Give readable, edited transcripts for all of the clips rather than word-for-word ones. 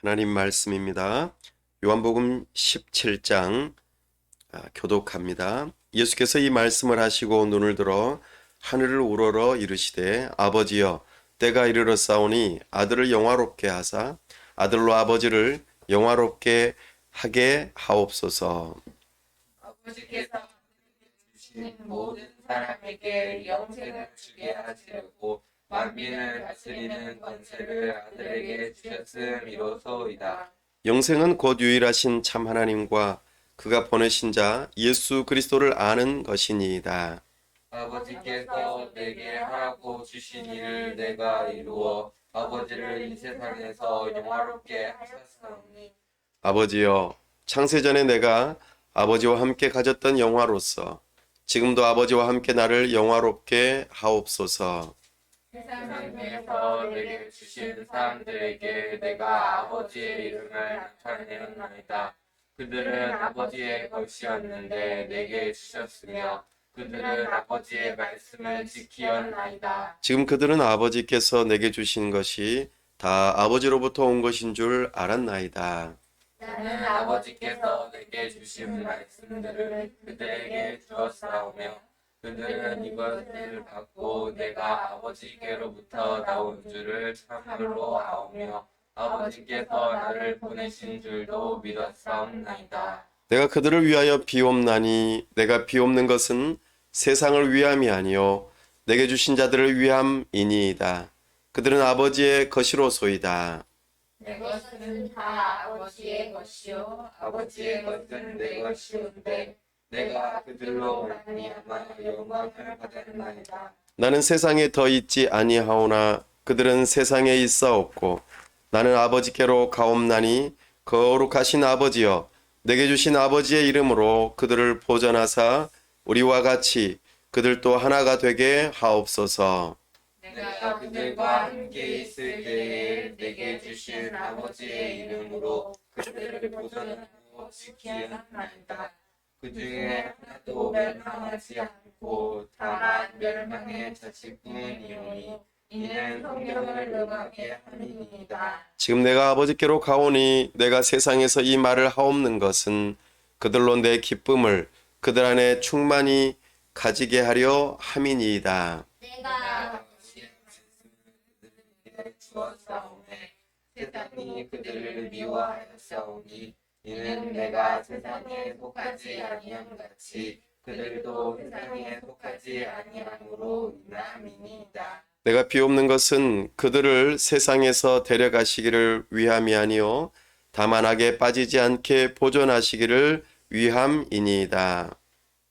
하나님 말씀입니다. 요한복음 17장 교독합니다. 예수께서 이 말씀을 하시고 눈을 들어 하늘을 우러러 이르시되 아버지여 때가 이르렀사오니 아들을 영화롭게 하사 아들로 아버지를 영화롭게 하게 하옵소서. 아버지께서 주신 모든 사람에게 영생을 주게 하시려고 만민을 다스리는 권세를 아들에게 주셨음이로소이다. 영생은 곧 유일하신 참 하나님과 그가 보내신 자 예수 그리스도를 아는 것이니이다. 아버지께서 내게 하라고 주신 일을 내가 이루어 아버지를 이 세상에서 영화롭게 하셨사오니 아버지여, 창세전에 내가 아버지와 함께 가졌던 영화로서 지금도 아버지와 함께 나를 영화롭게 하옵소서. 세상에서 내게 주신 사람들에게 내가 아버지의 이름을 나타내었나이다. 그들은 아버지의 것이었는데 내게 주셨으며 그들은 아버지의 말씀을 지키었나이다. 지금 그들은 아버지께서 내게 주신 것이 다 아버지로부터 온 것인 줄 알았나이다. 나는 아버지께서 내게 주신 말씀들을 그들에게 주었사오며 그들은 이것을 받고 내가 아버지께로부터 나온 줄을 참으로 아오며 아버지께서 나를 보내신 줄도 믿었사옵나이다. 내가 그들을 위하여 비옵나니 내가 비옵는 것은 세상을 위함이 아니요 내게 주신 자들을 위함이니이다. 그들은 아버지의 것이로소이다. 내 것은 다 아버지의 것이요 아버지의 것은 내 것이온데 내가 그들로 말미암아 영광을 받았나이다. 나는 세상에 더 있지 아니하오나 그들은 세상에 있사옵고 나는 아버지께로 가옵나니 거룩하신 아버지여 내게 주신 아버지의 이름으로 그들을 보전하사 우리와 같이 그들도 하나가 되게 하옵소서. 내가 그들과 함께 있을 때에 내게 주신 아버지의 이름으로 그들을 보존하고 지키었나이다. 그 중에 하나도 멸망하지 않고 다만 멸망의 자식뿐이오니 이는 성경을 응하게 함이니이다. 지금 내가 아버지께로 가오니 내가 세상에서 이 말을 하옵는 것은 그들로 내 기쁨을 그들 안에 충만히 가지게 하려 함이니이다. 내가 아버지의 말씀을 그들에게 주었사오매 세상이 그들을 미워하였사오니 이는 내가 세상에 속하지 아니함 같이 그들도 세상에 속하지 아니함으로 인함이니이다. 내가 비옵는 것은 그들을 세상에서 데려가시기를 위함이 아니요 다만 악에 빠지지 않게 보존하시기를 위함이니이다.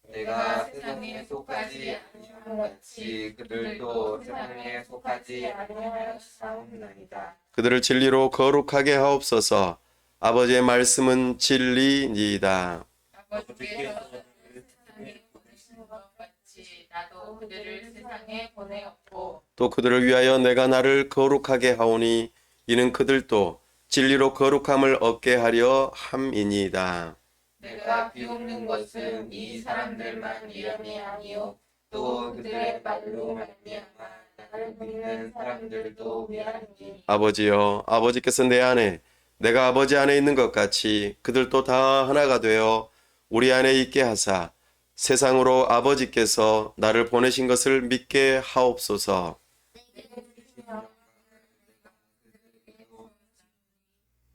내가 세상에 속하지 아니함 같이 그들도 세상에 속하지 아니하였사옵나이다. 그들을 진리로 거룩하게 하옵소서. 아버지의 말씀은 진리니이다. 아버지께서 그들을 세상에 보내신 것 같이 나도 그들을 세상에 보내었고 또 그들을 위하여 내가 나를 거룩하게 하오니 이는 그들도 진리로 거룩함을 얻게 하려 함이니이다. 내가 비웃는 것은 이 사람들만 위함이 아니요 또 그들의 말로 말미암아 나를 믿는 사람들도 위함이니 아버지여, 아버지께서 내 안에 내가 아버지 안에 있는 것 같이 그들도 다 하나가 되어 우리 안에 있게 하사 세상으로 아버지께서 나를 보내신 것을 믿게 하옵소서.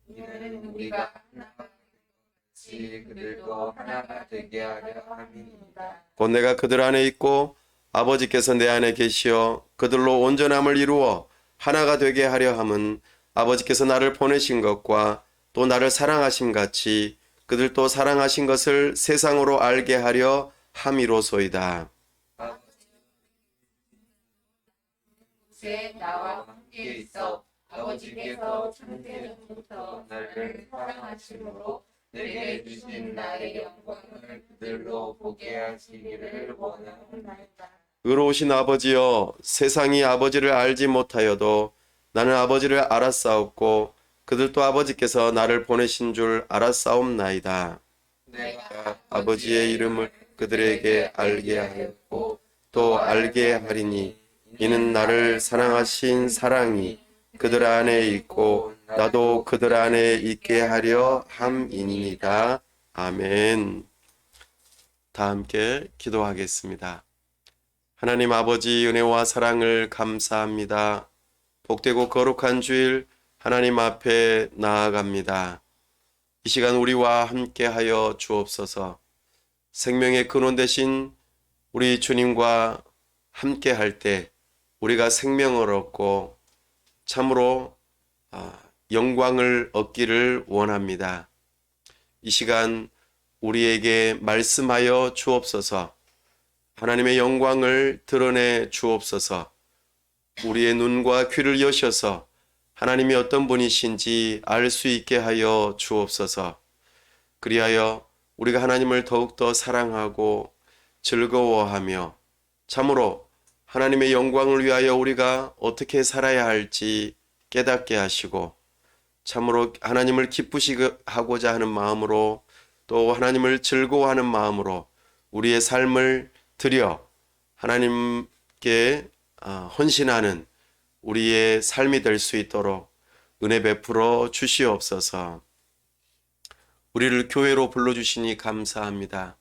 이는 우리가 하나가 같이 그들도 하나가 되게 하려 함이니이다. 곧 내가 그들 안에 있고 아버지께서 내 안에 계시어 그들로 온전함을 이루어 하나가 되게 하려 함은 아버지께서 나를 보내신 것과 또 나를 사랑하심 같이 그들도 사랑하신 것을 세상으로 알게 하려 함이로소이다. 새 나와 함께 있어 아버지께서 창세전부터 나를 사랑하심으로 내게 주신 나의 영광을 그들로 보게 하시기를 원하옵나이다. 의로우신 아버지여, 세상이 아버지를 알지 못하여도 나는 아버지를 알았사옵고 그들도 아버지께서 나를 보내신 줄 알았사옵나이다. 내가 아버지의 이름을 그들에게 알게 하였고 또 알게 하리니 이는 나를 사랑하신 사랑이 그들 안에 있고 나도 그들 안에 있게 하려 함이니이다. 아멘. 다 함께 기도하겠습니다. 하나님 아버지 은혜와 사랑을 감사합니다. 복되고 거룩한 주일 하나님 앞에 나아갑니다. 이 시간 우리와 함께하여 주옵소서. 생명의 근원 되신 우리 주님과 함께할 때 우리가 생명을 얻고 참으로 영광을 얻기를 원합니다. 이 시간 우리에게 말씀하여 주옵소서. 하나님의 영광을 드러내 주옵소서. 우리의 눈과 귀를 여셔서 하나님이 어떤 분이신지 알 수 있게 하여 주옵소서. 그리하여 우리가 하나님을 더욱더 사랑하고 즐거워하며 참으로 하나님의 영광을 위하여 우리가 어떻게 살아야 할지 깨닫게 하시고 참으로 하나님을 기쁘시하고자 하는 마음으로 또 하나님을 즐거워하는 마음으로 우리의 삶을 드려 하나님께 헌신하는 우리의 삶이 될 수 있도록 은혜 베풀어 주시옵소서. 우리를 교회로 불러주시니 감사합니다.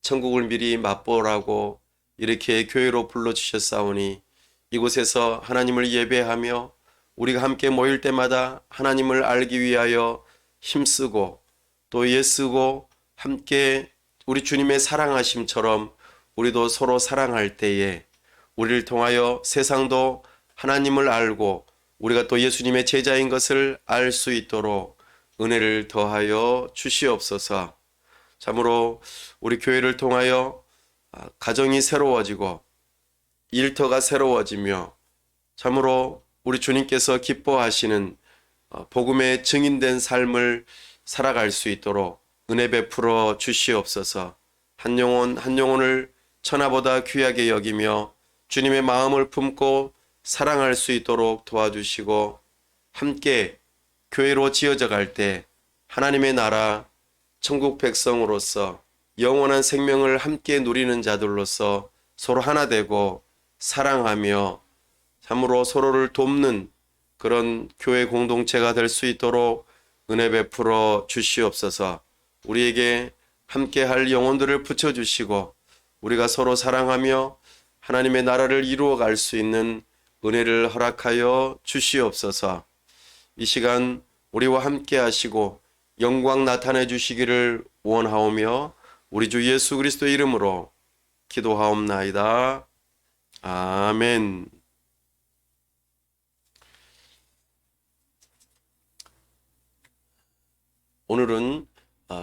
천국을 미리 맛보라고 이렇게 교회로 불러주셨사오니 이곳에서 하나님을 예배하며 우리가 함께 모일 때마다 하나님을 알기 위하여 힘쓰고 또 애쓰고 함께 우리 주님의 사랑하심처럼 우리도 서로 사랑할 때에 우리를 통하여 세상도 하나님을 알고 우리가 또 예수님의 제자인 것을 알 수 있도록 은혜를 더하여 주시옵소서. 참으로 우리 교회를 통하여 가정이 새로워지고 일터가 새로워지며 참으로 우리 주님께서 기뻐하시는 복음의 증인된 삶을 살아갈 수 있도록 은혜 베풀어 주시옵소서. 한 영혼 한 영혼을 천하보다 귀하게 여기며 주님의 마음을 품고 사랑할 수 있도록 도와주시고 함께 교회로 지어져 갈 때 하나님의 나라 천국 백성으로서 영원한 생명을 함께 누리는 자들로서 서로 하나 되고 사랑하며 참으로 서로를 돕는 그런 교회 공동체가 될 수 있도록 은혜 베풀어 주시옵소서. 우리에게 함께 할 영혼들을 붙여주시고 우리가 서로 사랑하며 하나님의 나라를 이루어 갈 수 있는 은혜를 허락하여 주시옵소서. 이 시간 우리와 함께 하시고 영광 나타내 주시기를 원하오며 우리 주 예수 그리스도의 이름으로 기도하옵나이다. 아멘. 오늘은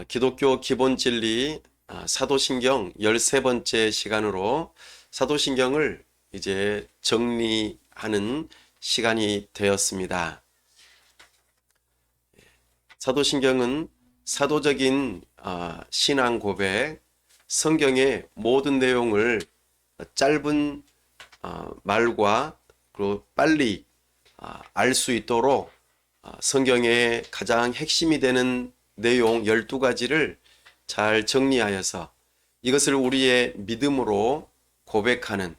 기독교 기본 진리 사도신경 13번째 시간으로 사도신경을 이제 정리하는 시간이 되었습니다. 사도신경은 사도적인 신앙 고백, 성경의 모든 내용을 짧은 말과 그리고 빨리 알 수 있도록 성경의 가장 핵심이 되는 내용 12가지를 잘 정리하여서 이것을 우리의 믿음으로 고백하는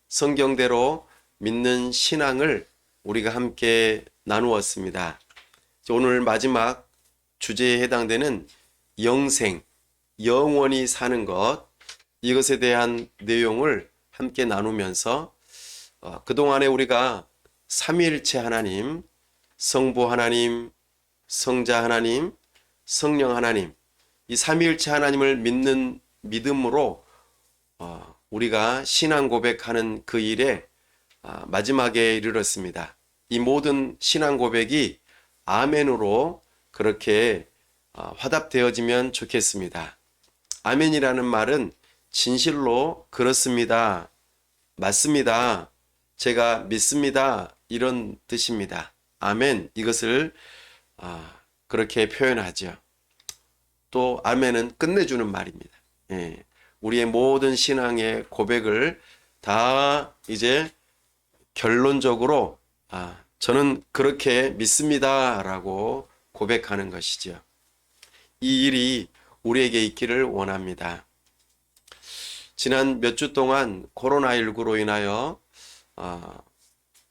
성경대로 믿는 신앙을 우리가 함께 나누었습니다. 오늘 마지막 주제에 해당되는 영생, 영원히 사는 것, 이것에 대한 내용을 함께 나누면서 그동안에 우리가 삼위일체 하나님, 성부 하나님, 성자 하나님, 성령 하나님, 이 삼위일체 하나님을 믿는 믿음으로 우리가 신앙 고백하는 그 일에 마지막에 이르렀습니다. 이 모든 신앙 고백이 아멘으로 그렇게 화답되어지면 좋겠습니다. 아멘이라는 말은 진실로 그렇습니다. 맞습니다. 제가 믿습니다. 이런 뜻입니다. 아멘. 이것을 그렇게 표현하죠. 또 아멘은 끝내주는 말입니다. 예. 우리의 모든 신앙의 고백을 다 이제 결론적으로 저는 그렇게 믿습니다 라고 고백하는 것이죠. 이 일이 우리에게 있기를 원합니다. 지난 몇 주 동안 코로나19로 인하여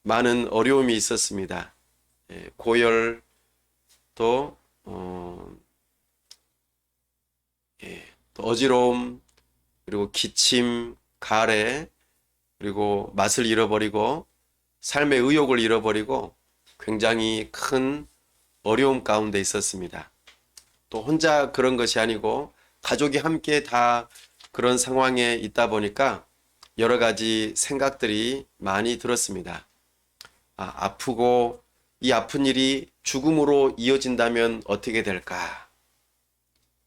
많은 어려움이 있었습니다. 고열, 또, 또 어지러움, 그리고 기침, 가래, 그리고 맛을 잃어버리고 삶의 의욕을 잃어버리고 굉장히 큰 어려움 가운데 있었습니다. 또 혼자 그런 것이 아니고 가족이 함께 다 그런 상황에 있다 보니까 여러 가지 생각들이 많이 들었습니다. 아프고 이 아픈 일이 죽음으로 이어진다면 어떻게 될까?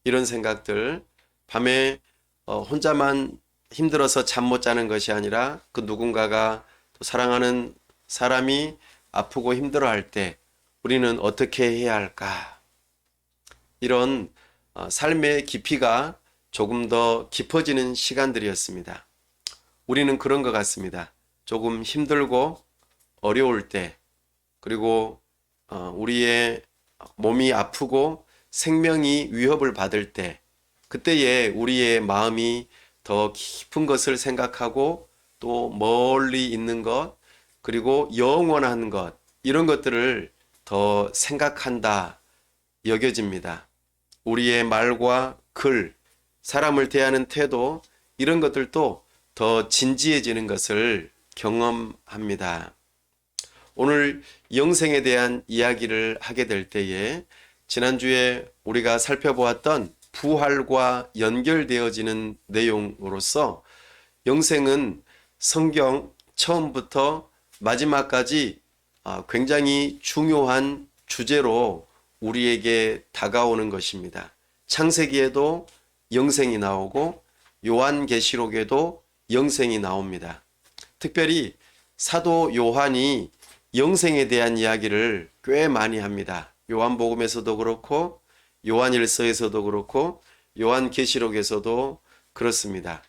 이런 생각들, 밤에 혼자만 힘들어서 잠 못 자는 것이 아니라 그 누군가가 또 사랑하는 사람이 아프고 힘들어할 때 우리는 어떻게 해야 할까? 이런 삶의 깊이가 조금 더 깊어지는 시간들이었습니다. 우리는 그런 것 같습니다. 조금 힘들고 어려울 때, 그리고 우리의 몸이 아프고 생명이 위협을 받을 때, 그때에 우리의 마음이 더 깊은 것을 생각하고 또 멀리 있는 것, 그리고 영원한 것, 이런 것들을 더 생각한다 여겨집니다. 우리의 말과 글, 사람을 대하는 태도, 이런 것들도 더 진지해지는 것을 경험합니다. 오늘 영생에 대한 이야기를 하게 될 때에 지난주에 우리가 살펴보았던 부활과 연결되어지는 내용으로서 영생은 성경 처음부터 마지막까지 굉장히 중요한 주제로 우리에게 다가오는 것입니다. 창세기에도 영생이 나오고 요한계시록에도 영생이 나옵니다. 특별히 사도 요한이 영생에 대한 이야기를 꽤 많이 합니다. 요한복음에서도 그렇고 요한일서에서도 그렇고 요한계시록에서도 그렇습니다.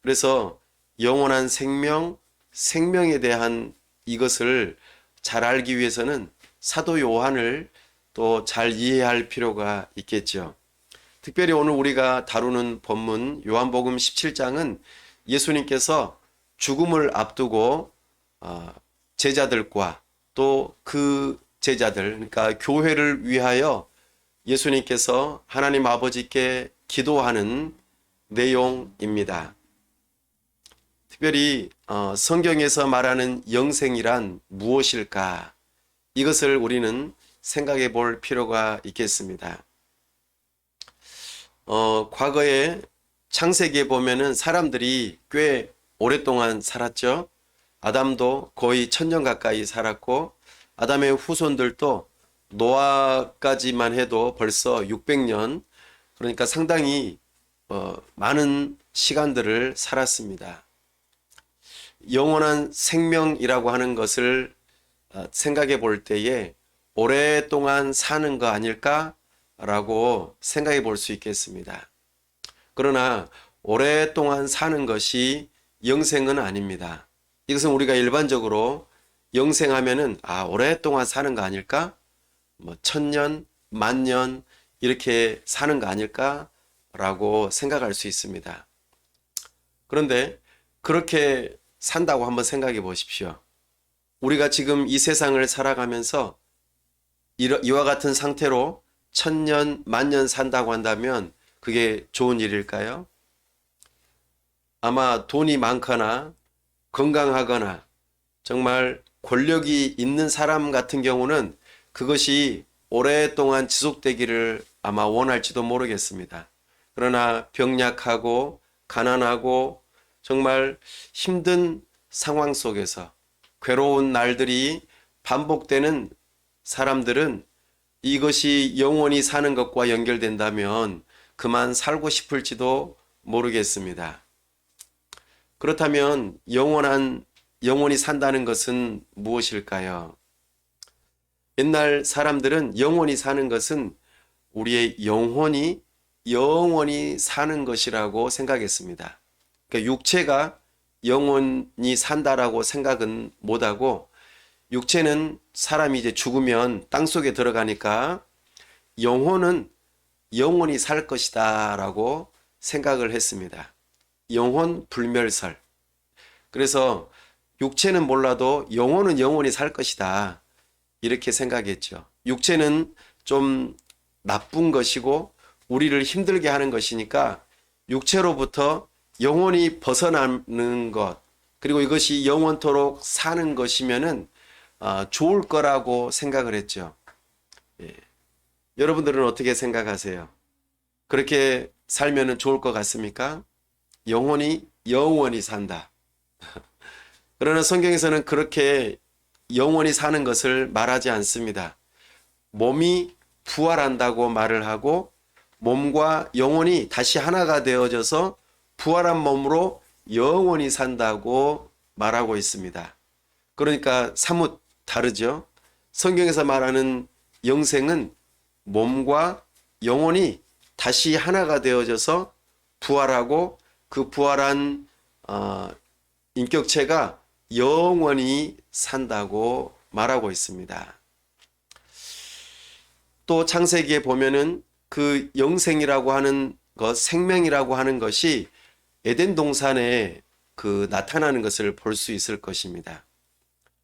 그래서 영원한 생명, 생명에 대한 이것을 잘 알기 위해서는 사도 요한을 또 잘 이해할 필요가 있겠죠. 특별히 오늘 우리가 다루는 본문 요한복음 17장은 예수님께서 죽음을 앞두고 제자들과 또 그 제자들, 그러니까 교회를 위하여 예수님께서 하나님 아버지께 기도하는 내용입니다. 특별히 성경에서 말하는 영생이란 무엇일까? 이것을 우리는 생각해 볼 필요가 있겠습니다. 과거에 창세기에 보면은 사람들이 꽤 오랫동안 살았죠. 아담도 거의 1000년 가까이 살았고 아담의 후손들도 노아까지만 해도 벌써 600년, 그러니까 상당히 많은 시간들을 살았습니다. 영원한 생명이라고 하는 것을 생각해 볼 때에 오랫동안 사는 거 아닐까라고 생각해 볼 수 있겠습니다. 그러나 오랫동안 사는 것이 영생은 아닙니다. 이것은 우리가 일반적으로 영생하면은 오랫동안 사는 거 아닐까? 1000년, 10,000년 이렇게 사는 거 아닐까라고 생각할 수 있습니다. 그런데 그렇게 산다고 한번 생각해 보십시오. 우리가 지금 이 세상을 살아가면서 이와 같은 상태로 1000년, 10,000년 산다고 한다면 그게 좋은 일일까요? 아마 돈이 많거나 건강하거나 정말 권력이 있는 사람 같은 경우는 그것이 오랫동안 지속되기를 아마 원할지도 모르겠습니다. 그러나 병약하고 가난하고 정말 힘든 상황 속에서 괴로운 날들이 반복되는 사람들은 이것이 영원히 사는 것과 연결된다면 그만 살고 싶을지도 모르겠습니다. 그렇다면 영원히 산다는 것은 무엇일까요? 옛날 사람들은 영원히 사는 것은 우리의 영원히 사는 것이라고 생각했습니다. 그러니까 육체가 영원히 산다라고 생각은 못하고 육체는 사람이 이제 죽으면 땅속에 들어가니까 영혼은 영원히 살 것이다 라고 생각을 했습니다. 영혼 불멸설. 그래서 육체는 몰라도 영혼은 영원히 살 것이다 이렇게 생각했죠. 육체는 좀 나쁜 것이고 우리를 힘들게 하는 것이니까 육체로부터 영원히 벗어나는 것, 그리고 이것이 영원토록 사는 것이면은 좋을 거라고 생각을 했죠. 예. 여러분들은 어떻게 생각하세요? 그렇게 살면은 좋을 것 같습니까? 영원히 산다. 그러나 성경에서는 그렇게 영원히 사는 것을 말하지 않습니다. 몸이 부활한다고 말을 하고 몸과 영혼이 다시 하나가 되어져서 부활한 몸으로 영원히 산다고 말하고 있습니다. 그러니까 사뭇 다르죠. 성경에서 말하는 영생은 몸과 영혼이 다시 하나가 되어져서 부활하고 그 부활한 인격체가 영원히 산다고 말하고 있습니다. 또 창세기에 보면은 그 영생이라고 하는 것, 생명이라고 하는 것이 에덴 동산에 나타나는 것을 볼 수 있을 것입니다.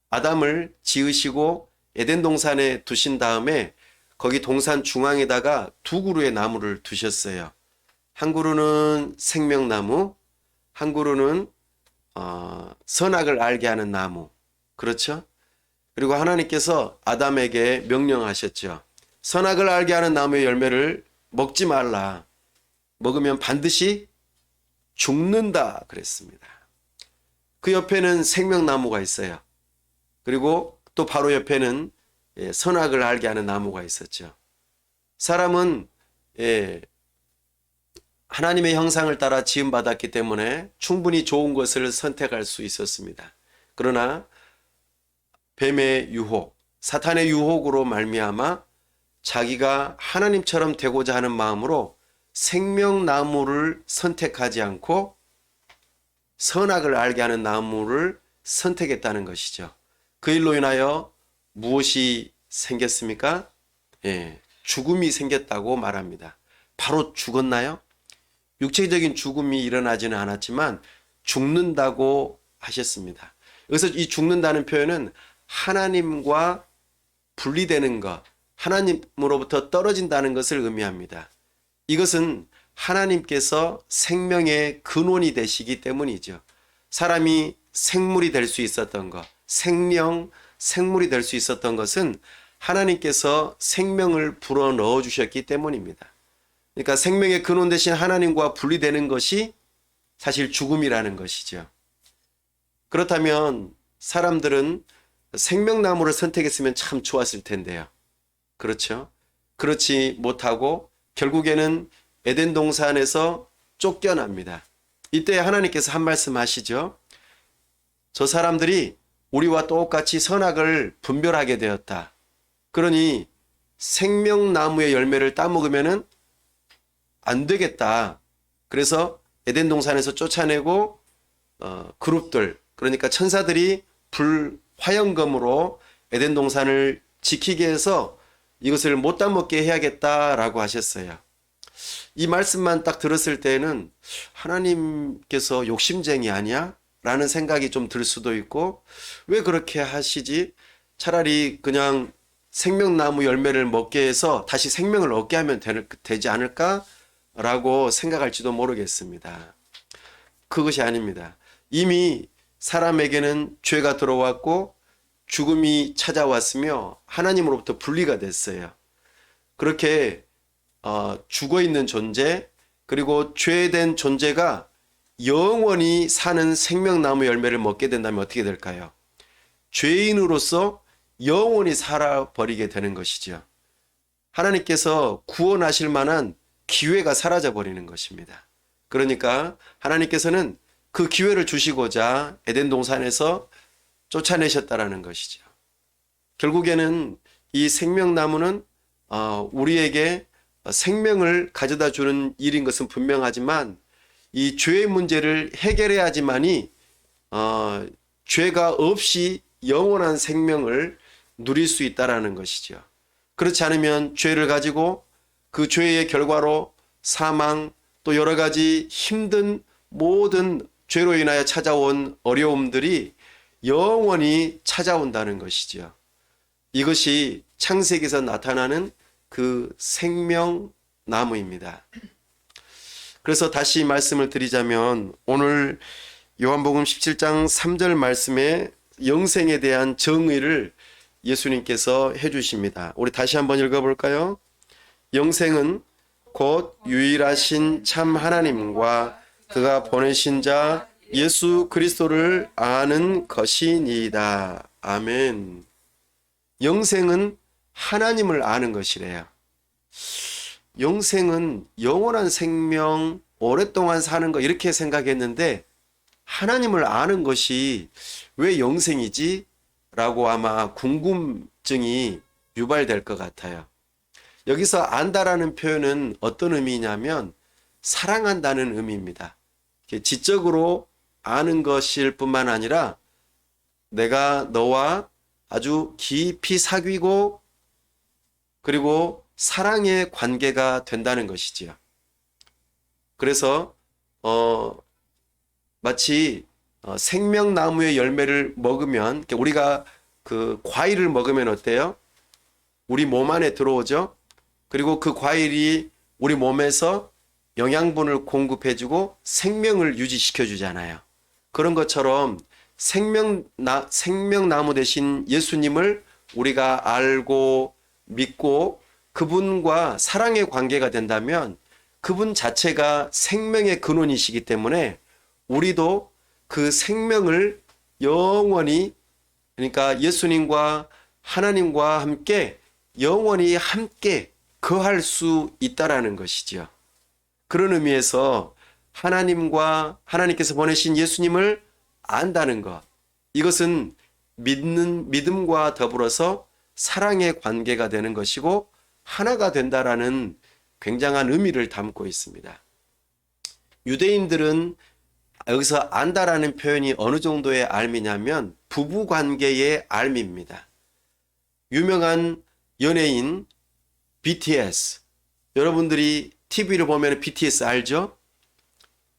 아담을 지으시고 에덴 동산에 두신 다음에 거기 동산 중앙에다가 두 그루의 나무를 두셨어요. 한 그루는 생명나무, 한 그루는 선악을 알게 하는 나무. 그렇죠? 그리고 하나님께서 아담에게 명령하셨죠. 선악을 알게 하는 나무의 열매를 먹지 말라. 먹으면 반드시 죽는다 그랬습니다. 그 옆에는 생명나무가 있어요. 그리고 또 바로 옆에는 선악을 알게 하는 나무가 있었죠. 사람은 하나님의 형상을 따라 지음받았기 때문에 충분히 좋은 것을 선택할 수 있었습니다. 그러나 뱀의 유혹, 사탄의 유혹으로 말미암아 자기가 하나님처럼 되고자 하는 마음으로 생명나무를 선택하지 않고 선악을 알게 하는 나무를 선택했다는 것이죠. 그 일로 인하여 무엇이 생겼습니까? 죽음이 생겼다고 말합니다. 바로 죽었나요? 육체적인 죽음이 일어나지는 않았지만 죽는다고 하셨습니다. 여기서 이 죽는다는 표현은 하나님과 분리되는 것, 하나님으로부터 떨어진다는 것을 의미합니다. 이것은 하나님께서 생명의 근원이 되시기 때문이죠. 사람이 생물이 될 수 있었던 것, 생물이 될 수 있었던 것은 하나님께서 생명을 불어 넣어 주셨기 때문입니다. 그러니까 생명의 근원 되신 하나님과 분리되는 것이 사실 죽음이라는 것이죠. 그렇다면 사람들은 생명나무를 선택했으면 참 좋았을 텐데요. 그렇죠? 그렇지 못하고 결국에는 에덴 동산에서 쫓겨납니다. 이때 하나님께서 한 말씀 하시죠. 저 사람들이 우리와 똑같이 선악을 분별하게 되었다. 그러니 생명나무의 열매를 따먹으면은 안 되겠다. 그래서 에덴 동산에서 쫓아내고 그룹들, 그러니까 천사들이 불화염검으로 에덴 동산을 지키게 해서 이것을 못 따먹게 해야겠다라고 하셨어요. 이 말씀만 딱 들었을 때는 하나님께서 욕심쟁이 아니야? 라는 생각이 좀 들 수도 있고, 왜 그렇게 하시지? 차라리 그냥 생명나무 열매를 먹게 해서 다시 생명을 얻게 하면 되지 않을까? 라고 생각할지도 모르겠습니다. 그것이 아닙니다. 이미 사람에게는 죄가 들어왔고 죽음이 찾아왔으며 하나님으로부터 분리가 됐어요. 그렇게 죽어있는 존재, 그리고 죄된 존재가 영원히 사는 생명나무 열매를 먹게 된다면 어떻게 될까요? 죄인으로서 영원히 살아버리게 되는 것이죠. 하나님께서 구원하실 만한 기회가 사라져 버리는 것입니다. 그러니까 하나님께서는 그 기회를 주시고자 에덴 동산에서 쫓아내셨다라는 것이죠. 결국에는 이 생명나무는 우리에게 생명을 가져다 주는 일인 것은 분명하지만 이 죄의 문제를 해결해야지만이 죄가 없이 영원한 생명을 누릴 수 있다라는 것이죠. 그렇지 않으면 죄를 가지고 그 죄의 결과로 사망, 또 여러 가지 힘든 모든 죄로 인하여 찾아온 어려움들이 영원히 찾아온다는 것이죠. 이것이 창세기에서 나타나는 그 생명나무입니다. 그래서 다시 말씀을 드리자면 오늘 요한복음 17장 3절 말씀에 영생에 대한 정의를 예수님께서 해주십니다. 우리 다시 한번 읽어볼까요? 영생은 곧 유일하신 참 하나님과 그가 보내신 자 예수 그리스도를 아는 것이니이다. 아멘. 영생은 하나님을 아는 것이래요. 영생은 영원한 생명, 오랫동안 사는 거 이렇게 생각했는데 하나님을 아는 것이 왜 영생이지? 라고 아마 궁금증이 유발될 것 같아요. 여기서 안다라는 표현은 어떤 의미냐면 사랑한다는 의미입니다. 지적으로 아는 것일 뿐만 아니라 내가 너와 아주 깊이 사귀고 그리고 사랑의 관계가 된다는 것이지요. 그래서 마치 생명나무의 열매를 먹으면 우리가 그 과일을 먹으면 어때요? 우리 몸 안에 들어오죠. 그리고 그 과일이 우리 몸에서 영양분을 공급해주고 생명을 유지시켜 주잖아요. 그런 것처럼 생명나무 대신 예수님을 우리가 알고 믿고 그분과 사랑의 관계가 된다면 그분 자체가 생명의 근원이시기 때문에 우리도 그 생명을 영원히, 그러니까 예수님과 하나님과 함께 영원히 함께 거할 수 있다라는 것이죠. 그런 의미에서 하나님께서 보내신 예수님을 안다는 것, 이것은 믿음과 더불어서 사랑의 관계가 되는 것이고 하나가 된다라는 굉장한 의미를 담고 있습니다. 유대인들은 여기서 안다라는 표현이 어느 정도의 알미냐면 부부관계의 알미입니다. 유명한 연예인 BTS, 여러분들이 TV를 보면 BTS 알죠?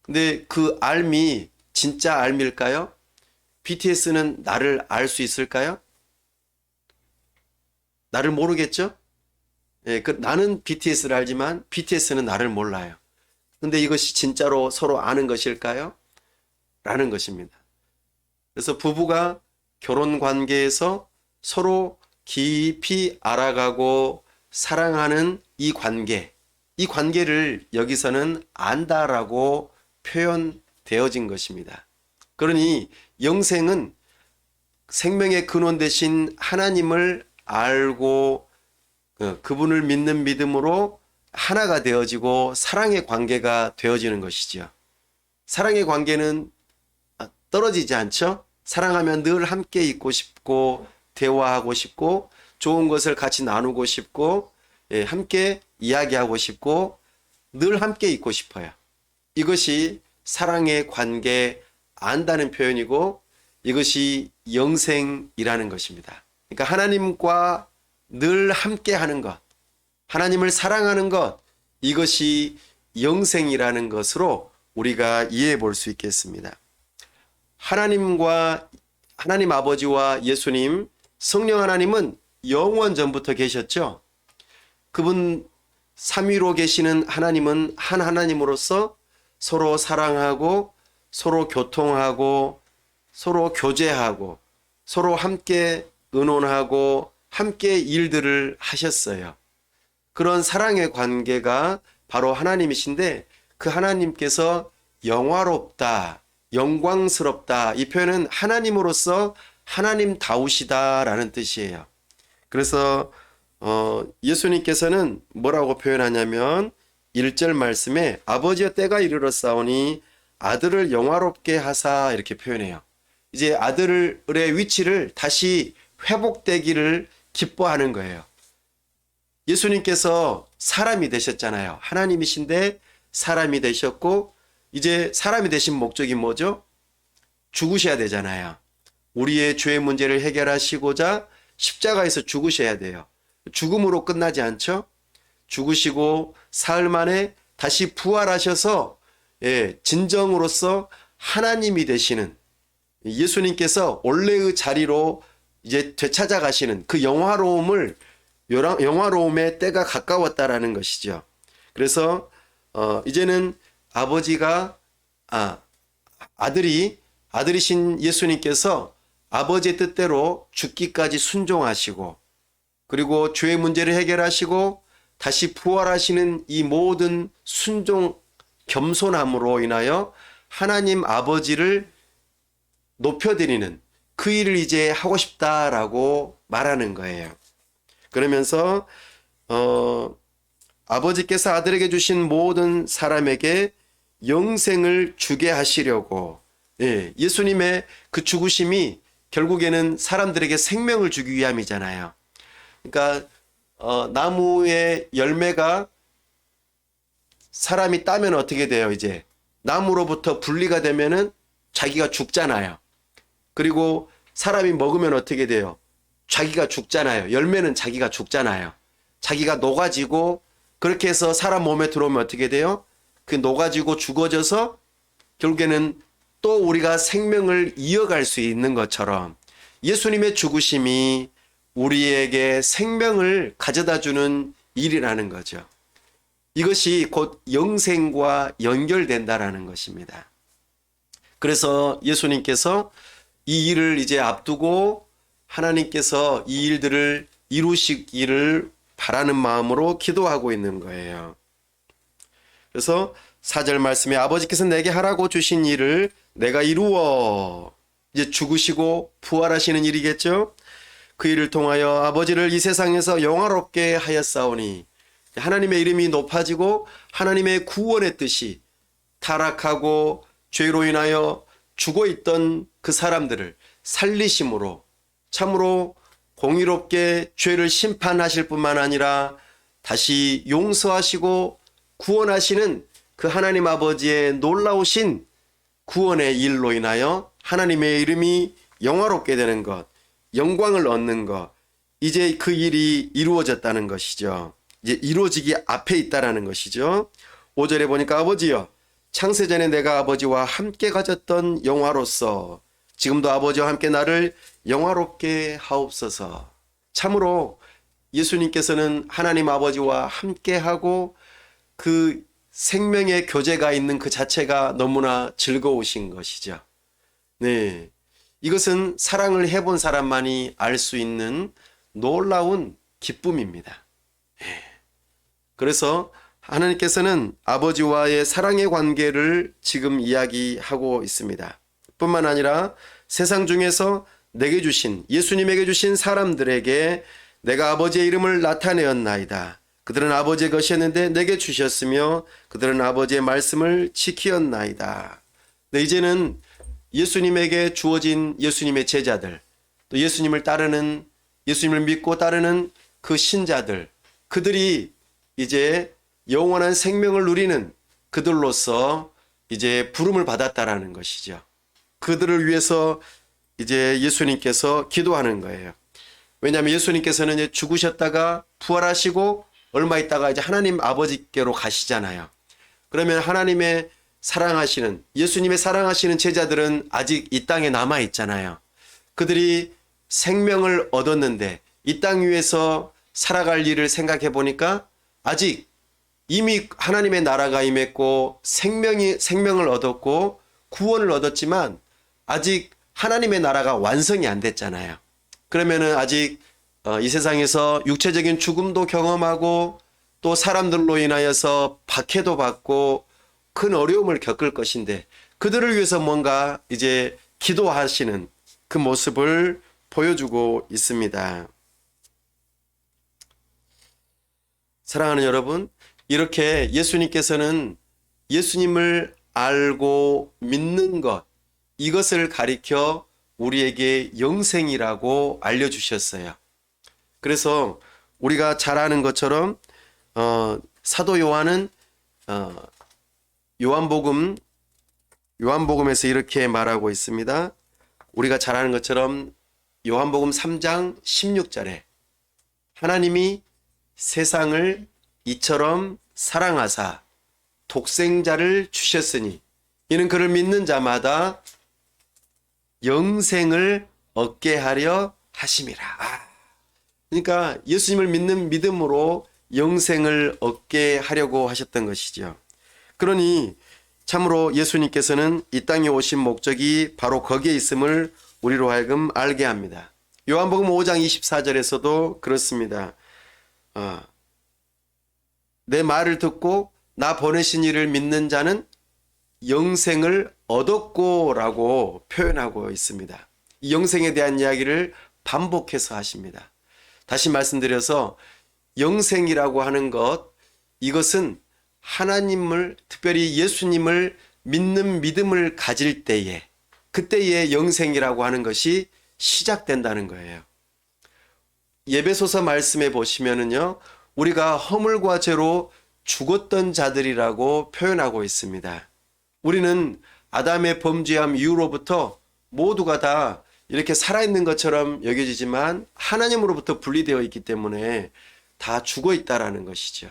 근데 그 알미 진짜 알미일까요? BTS는 나를 알 수 있을까요? 나를 모르겠죠? 예, 나는 BTS를 알지만 BTS는 나를 몰라요. 근데 이것이 진짜로 서로 아는 것일까요? 라는 것입니다. 그래서 부부가 결혼 관계에서 서로 깊이 알아가고 사랑하는 이 관계를 여기서는 안다라고 표현되어진 것입니다. 그러니 영생은 생명의 근원 되신 하나님을 알고 그분을 믿는 믿음으로 하나가 되어지고 사랑의 관계가 되어지는 것이죠. 사랑의 관계는 떨어지지 않죠? 사랑하면 늘 함께 있고 싶고 대화하고 싶고 좋은 것을 같이 나누고 싶고 함께 이야기하고 싶고 늘 함께 있고 싶어요. 이것이 사랑의 관계 안다는 표현이고 이것이 영생이라는 것입니다. 그러니까 하나님과 늘 함께 하는 것, 하나님을 사랑하는 것, 이것이 영생이라는 것으로 우리가 이해해 볼 수 있겠습니다. 하나님 아버지와 예수님, 성령 하나님은 영원 전부터 계셨죠. 그분 삼위로 계시는 하나님은 한 하나님으로서 서로 사랑하고 서로 교통하고 서로 교제하고 서로 함께 의논하고 함께 일들을 하셨어요. 그런 사랑의 관계가 바로 하나님이신데 그 하나님께서 영화롭다, 영광스럽다, 이 표현은 하나님으로서 하나님다우시다라는 뜻이에요. 그래서 예수님께서는 뭐라고 표현하냐면 1절 말씀에 아버지여 때가 이르렀사오니 아들을 영화롭게 하사 이렇게 표현해요. 이제 아들의 위치를 다시 회복되기를 기뻐하는 거예요. 예수님께서 사람이 되셨잖아요. 하나님이신데 사람이 되셨고 이제 사람이 되신 목적이 뭐죠? 죽으셔야 되잖아요. 우리의 죄의 문제를 해결하시고자 십자가에서 죽으셔야 돼요. 죽음으로 끝나지 않죠? 죽으시고 사흘 만에 다시 부활하셔서 진정으로서 하나님이 되시는 예수님께서 원래의 자리로 이제 되찾아 가시는 그 영화로움을 영화로움의 때가 가까웠다라는 것이죠. 그래서 이제는 아버지가 아들이신 예수님께서 아버지의 뜻대로 죽기까지 순종하시고 그리고 죄의 문제를 해결하시고 다시 부활하시는 이 모든 순종 겸손함으로 인하여 하나님 아버지를 높여드리는 그 일을 이제 하고 싶다라고 말하는 거예요. 그러면서 아버지께서 아들에게 주신 모든 사람에게 영생을 주게 하시려고 예수님의 그 죽으심이 결국에는 사람들에게 생명을 주기 위함이잖아요. 그러니까 나무의 열매가 사람이 따면 어떻게 돼요? 이제 나무로부터 분리가 되면은 자기가 죽잖아요. 그리고 사람이 먹으면 어떻게 돼요? 자기가 죽잖아요. 열매는 자기가 죽잖아요. 자기가 녹아지고 그렇게 해서 사람 몸에 들어오면 어떻게 돼요? 그 녹아지고 죽어져서 결국에는 또 우리가 생명을 이어갈 수 있는 것처럼 예수님의 죽으심이 우리에게 생명을 가져다 주는 일이라는 거죠. 이것이 곧 영생과 연결된다라는 것입니다. 그래서 예수님께서 이 일을 이제 앞두고 하나님께서 이 일들을 이루시기를 바라는 마음으로 기도하고 있는 거예요. 그래서 4절 말씀에 아버지께서 내게 하라고 주신 일을 내가 이루어 이제 죽으시고 부활하시는 일이겠죠. 그 일을 통하여 아버지를 이 세상에서 영화롭게 하였사오니 하나님의 이름이 높아지고 하나님의 구원의 뜻이 타락하고 죄로 인하여 죽어있던 그 사람들을 살리심으로 참으로 공의롭게 죄를 심판하실 뿐만 아니라 다시 용서하시고 구원하시는 그 하나님 아버지의 놀라우신 구원의 일로 인하여 하나님의 이름이 영화롭게 되는 것, 영광을 얻는 것, 이제 그 일이 이루어졌다는 것이죠. 이제 이루어지기 앞에 있다라는 것이죠. 5절에 보니까 아버지여 창세전에 내가 아버지와 함께 가졌던 영화로서 지금도 아버지와 함께 나를 영화롭게 하옵소서. 참으로 예수님께서는 하나님 아버지와 함께하고 그 생명의 교제가 있는 그 자체가 너무나 즐거우신 것이죠. 네, 이것은 사랑을 해본 사람만이 알 수 있는 놀라운 기쁨입니다. 그래서 하나님께서는 아버지와의 사랑의 관계를 지금 이야기하고 있습니다. 뿐만 아니라 세상 중에서 내게 주신 예수님에게 주신 사람들에게 내가 아버지의 이름을 나타내었나이다. 그들은 아버지의 것이었는데 내게 주셨으며 그들은 아버지의 말씀을 지키었나이다. 네, 이제는 예수님에게 주어진 예수님의 제자들, 또 예수님을 따르는 예수님을 믿고 따르는 그 신자들, 그들이 이제 영원한 생명을 누리는 그들로서 이제 부름을 받았다라는 것이죠. 그들을 위해서 이제 예수님께서 기도하는 거예요. 왜냐하면 예수님께서는 이제 죽으셨다가 부활하시고 얼마 있다가 이제 하나님 아버지께로 가시잖아요. 그러면 하나님의 사랑하시는 예수님의 사랑하시는 제자들은 아직 이 땅에 남아 있잖아요. 그들이 생명을 얻었는데 이 땅 위에서 살아갈 일을 생각해 보니까 아직 이미 하나님의 나라가 임했고 생명을 얻었고 구원을 얻었지만 아직 하나님의 나라가 완성이 안 됐잖아요. 그러면은 아직 이 세상에서 육체적인 죽음도 경험하고 또 사람들로 인하여서 박해도 받고 큰 어려움을 겪을 것인데 그들을 위해서 뭔가 이제 기도하시는 그 모습을 보여주고 있습니다. 사랑하는 여러분, 이렇게 예수님께서는 예수님을 알고 믿는 것, 이것을 가리켜 우리에게 영생이라고 알려주셨어요. 그래서 우리가 잘 아는 것처럼 사도 요한은 요한복음에서 이렇게 말하고 있습니다. 우리가 잘 아는 것처럼 요한복음 3장 16절에 하나님이 세상을 이처럼 사랑하사 독생자를 주셨으니 이는 그를 믿는 자마다 영생을 얻게 하려 하심이라. 그러니까 예수님을 믿는 믿음으로 영생을 얻게 하려고 하셨던 것이죠. 그러니 참으로 예수님께서는 이 땅에 오신 목적이 바로 거기에 있음을 우리로 하여금 알게 합니다. 요한복음 5장 24절에서도 그렇습니다. 내 말을 듣고 나 보내신 이를 믿는 자는 영생을 얻었고 라고 표현하고 있습니다. 이 영생에 대한 이야기를 반복해서 하십니다. 다시 말씀드려서 영생이라고 하는 것, 이것은 하나님을, 특별히 예수님을 믿는 믿음을 가질 때에, 그때의 영생이라고 하는 것이 시작된다는 거예요. 예배소서 말씀에 보시면은요, 우리가 허물과 죄로 죽었던 자들이라고 표현하고 있습니다. 우리는 아담의 범죄함 이후로부터 모두가 다 이렇게 살아있는 것처럼 여겨지지만 하나님으로부터 분리되어 있기 때문에 다 죽어 있다라는 것이죠.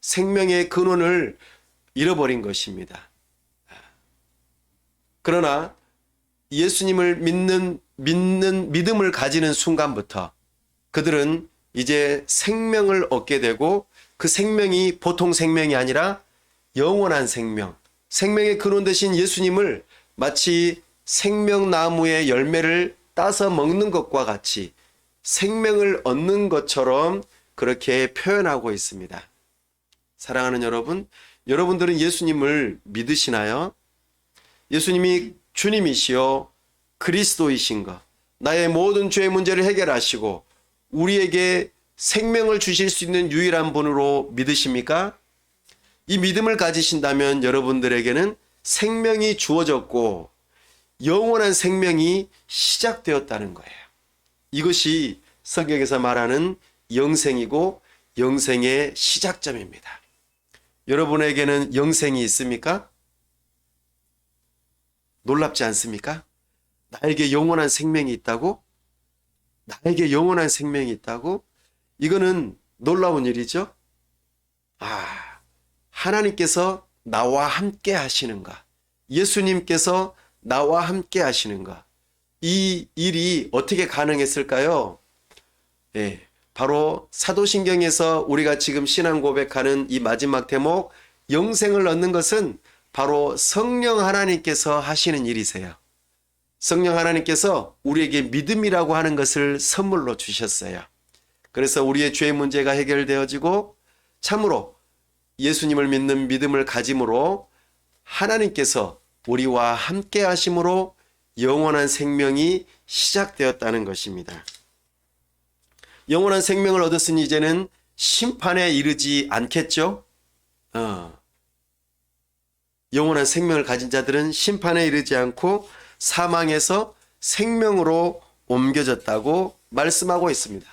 생명의 근원을 잃어버린 것입니다. 그러나 예수님을 믿는 믿음을 가지는 순간부터 그들은 이제 생명을 얻게 되고, 그 생명이 보통 생명이 아니라 영원한 생명, 생명의 근원 되신 예수님을 마치 생명나무의 열매를 따서 먹는 것과 같이 생명을 얻는 것처럼 그렇게 표현하고 있습니다. 사랑하는 여러분, 여러분들은 예수님을 믿으시나요? 예수님이 주님이시요 그리스도이신 것, 나의 모든 죄의 문제를 해결하시고 우리에게 생명을 주실 수 있는 유일한 분으로 믿으십니까? 이 믿음을 가지신다면 여러분들에게는 생명이 주어졌고 영원한 생명이 시작되었다는 거예요. 이것이 성경에서 말하는 영생이고 영생의 시작점입니다. 여러분에게는 영생이 있습니까? 놀랍지 않습니까? 나에게 영원한 생명이 있다고? 나에게 영원한 생명이 있다고? 이거는 놀라운 일이죠. 하나님께서 나와 함께 하시는가? 예수님께서 나와 함께 하시는가? 이 일이 어떻게 가능했을까요? 바로 사도신경에서 우리가 지금 신앙 고백하는 이 마지막 대목, 영생을 얻는 것은 바로 성령 하나님께서 하시는 일이세요. 성령 하나님께서 우리에게 믿음이라고 하는 것을 선물로 주셨어요. 그래서 우리의 죄의 문제가 해결되어지고 참으로 예수님을 믿는 믿음을 가짐으로 하나님께서 우리와 함께 하심으로 영원한 생명이 시작되었다는 것입니다. 영원한 생명을 얻었으니 이제는 심판에 이르지 않겠죠? 영원한 생명을 가진 자들은 심판에 이르지 않고 사망에서 생명으로 옮겨졌다고 말씀하고 있습니다.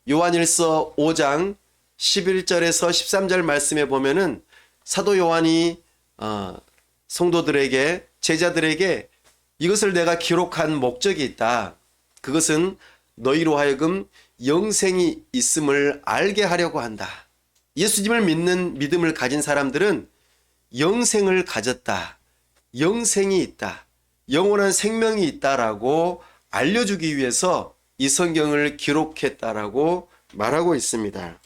요한일서 5장 11절에서 13절 말씀에 보면은 사도 요한이 성도들에게, 제자들에게 이것을 내가 기록한 목적이 있다. 그것은 너희로 하여금 영생이 있음을 알게 하려고 한다. 예수님을 믿는 믿음을 가진 사람들은 영생을 가졌다. 영생이 있다. 영원한 생명이 있다라고 알려주기 위해서 이 성경을 기록했다라고 말하고 있습니다.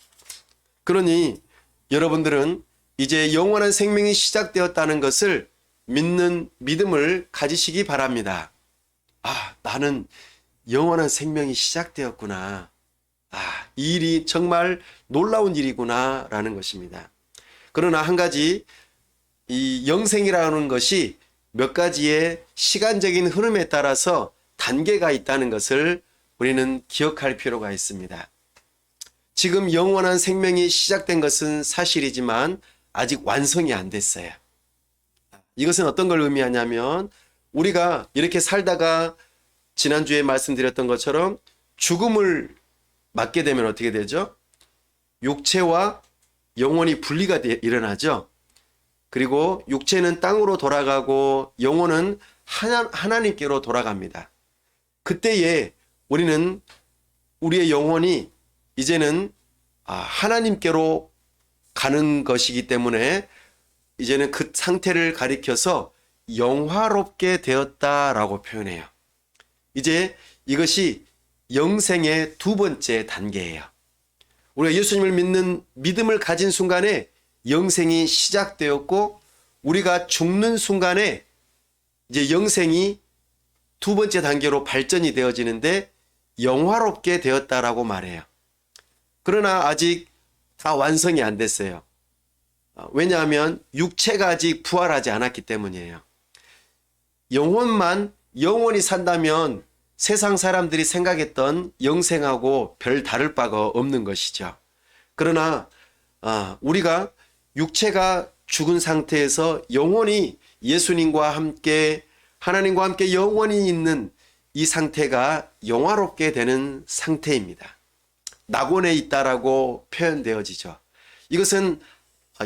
그러니 여러분들은 이제 영원한 생명이 시작되었다는 것을 믿는 믿음을 가지시기 바랍니다. 나는 영원한 생명이 시작되었구나. 이 일이 정말 놀라운 일이구나 라는 것입니다. 그러나 한 가지, 이 영생이라는 것이 몇 가지의 시간적인 흐름에 따라서 단계가 있다는 것을 우리는 기억할 필요가 있습니다. 지금 영원한 생명이 시작된 것은 사실이지만 아직 완성이 안 됐어요. 이것은 어떤 걸 의미하냐면 우리가 이렇게 살다가 지난주에 말씀드렸던 것처럼 죽음을 맞게 되면 어떻게 되죠? 육체와 영혼이 분리가 일어나죠. 그리고 육체는 땅으로 돌아가고 영혼은 하나님께로 돌아갑니다. 그때에 우리는 우리의 영혼이 이제는 하나님께로 가는 것이기 때문에 이제는 그 상태를 가리켜서 영화롭게 되었다라고 표현해요. 이제 이것이 영생의 두 번째 단계예요. 우리가 예수님을 믿는 믿음을 가진 순간에 영생이 시작되었고 우리가 죽는 순간에 이제 영생이 두 번째 단계로 발전이 되어지는데 영화롭게 되었다라고 말해요. 그러나 아직 다 완성이 안 됐어요. 왜냐하면 육체가 아직 부활하지 않았기 때문이에요. 영혼만 영원히 산다면 세상 사람들이 생각했던 영생하고 별 다를 바가 없는 것이죠. 그러나 우리가 육체가 죽은 상태에서 영원히 예수님과 함께 하나님과 함께 영원히 있는 이 상태가 영화롭게 되는 상태입니다. 낙원에 있다라고 표현되어지죠. 이것은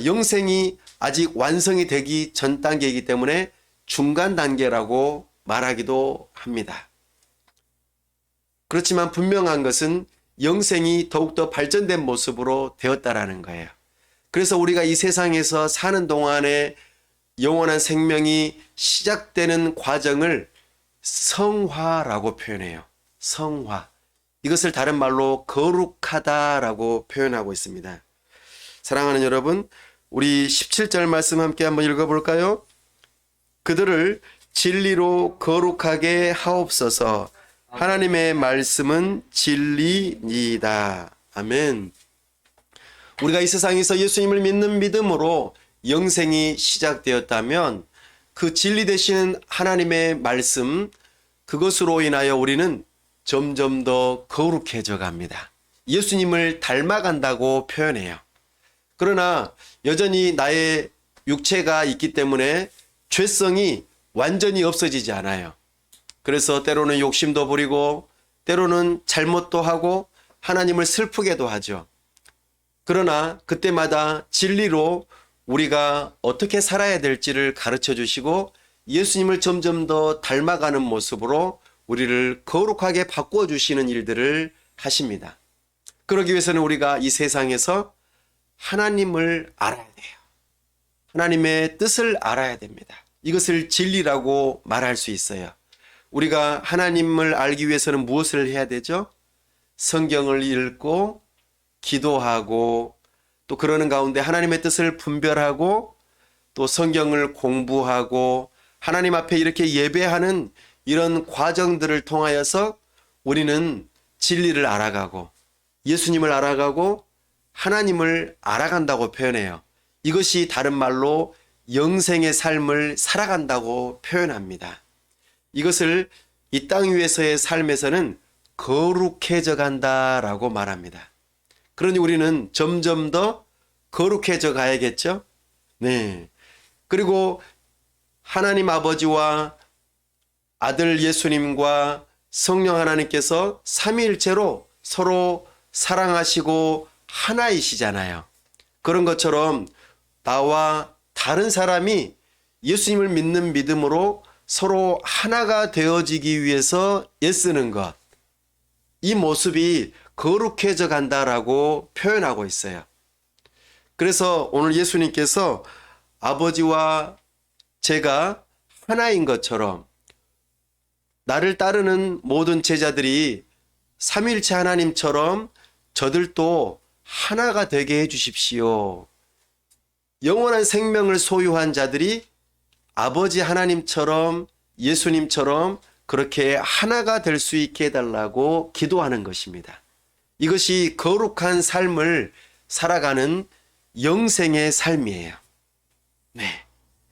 영생이 아직 완성이 되기 전 단계이기 때문에 중간 단계라고 말하기도 합니다. 그렇지만 분명한 것은 영생이 더욱더 발전된 모습으로 되었다라는 거예요. 그래서 우리가 이 세상에서 사는 동안에 영원한 생명이 시작되는 과정을 성화라고 표현해요. 성화. 이것을 다른 말로 거룩하다라고 표현하고 있습니다. 사랑하는 여러분, 우리 17절 말씀 함께 한번 읽어볼까요? 그들을 진리로 거룩하게 하옵소서. 하나님의 말씀은 진리니이다. 아멘. 우리가 이 세상에서 예수님을 믿는 믿음으로 영생이 시작되었다면 그 진리 되시는 하나님의 말씀, 그것으로 인하여 우리는 점점 더 거룩해져 갑니다. 예수님을 닮아간다고 표현해요. 그러나 여전히 나의 육체가 있기 때문에 죄성이 완전히 없어지지 않아요. 그래서 때로는 욕심도 부리고 때로는 잘못도 하고 하나님을 슬프게도 하죠. 그러나 그때마다 진리로 우리가 어떻게 살아야 될지를 가르쳐 주시고 예수님을 점점 더 닮아가는 모습으로 우리를 거룩하게 바꾸어 주시는 일들을 하십니다. 그러기 위해서는 우리가 이 세상에서 하나님을 알아야 돼요. 하나님의 뜻을 알아야 됩니다. 이것을 진리라고 말할 수 있어요. 우리가 하나님을 알기 위해서는 무엇을 해야 되죠? 성경을 읽고 기도하고 또 그러는 가운데 하나님의 뜻을 분별하고 또 성경을 공부하고 하나님 앞에 이렇게 예배하는 이런 과정들을 통하여서 우리는 진리를 알아가고 예수님을 알아가고 하나님을 알아간다고 표현해요. 이것이 다른 말로 영생의 삶을 살아간다고 표현합니다. 이것을 이 땅 위에서의 삶에서는 거룩해져 간다라고 말합니다. 그러니 우리는 점점 더 거룩해져 가야겠죠? 네. 그리고 하나님 아버지와 아들 예수님과 성령 하나님께서 삼위일체로 서로 사랑하시고 하나이시잖아요. 그런 것처럼 나와 다른 사람이 예수님을 믿는 믿음으로 서로 하나가 되어지기 위해서 애쓰는 것. 이 모습이 거룩해져 간다라고 표현하고 있어요. 그래서 오늘 예수님께서 아버지와 제가 하나인 것처럼 나를 따르는 모든 제자들이 삼위일체 하나님처럼 저들도 하나가 되게 해 주십시오. 영원한 생명을 소유한 자들이 아버지 하나님처럼 예수님처럼 그렇게 하나가 될 수 있게 해달라고 기도하는 것입니다. 이것이 거룩한 삶을 살아가는 영생의 삶이에요. 네.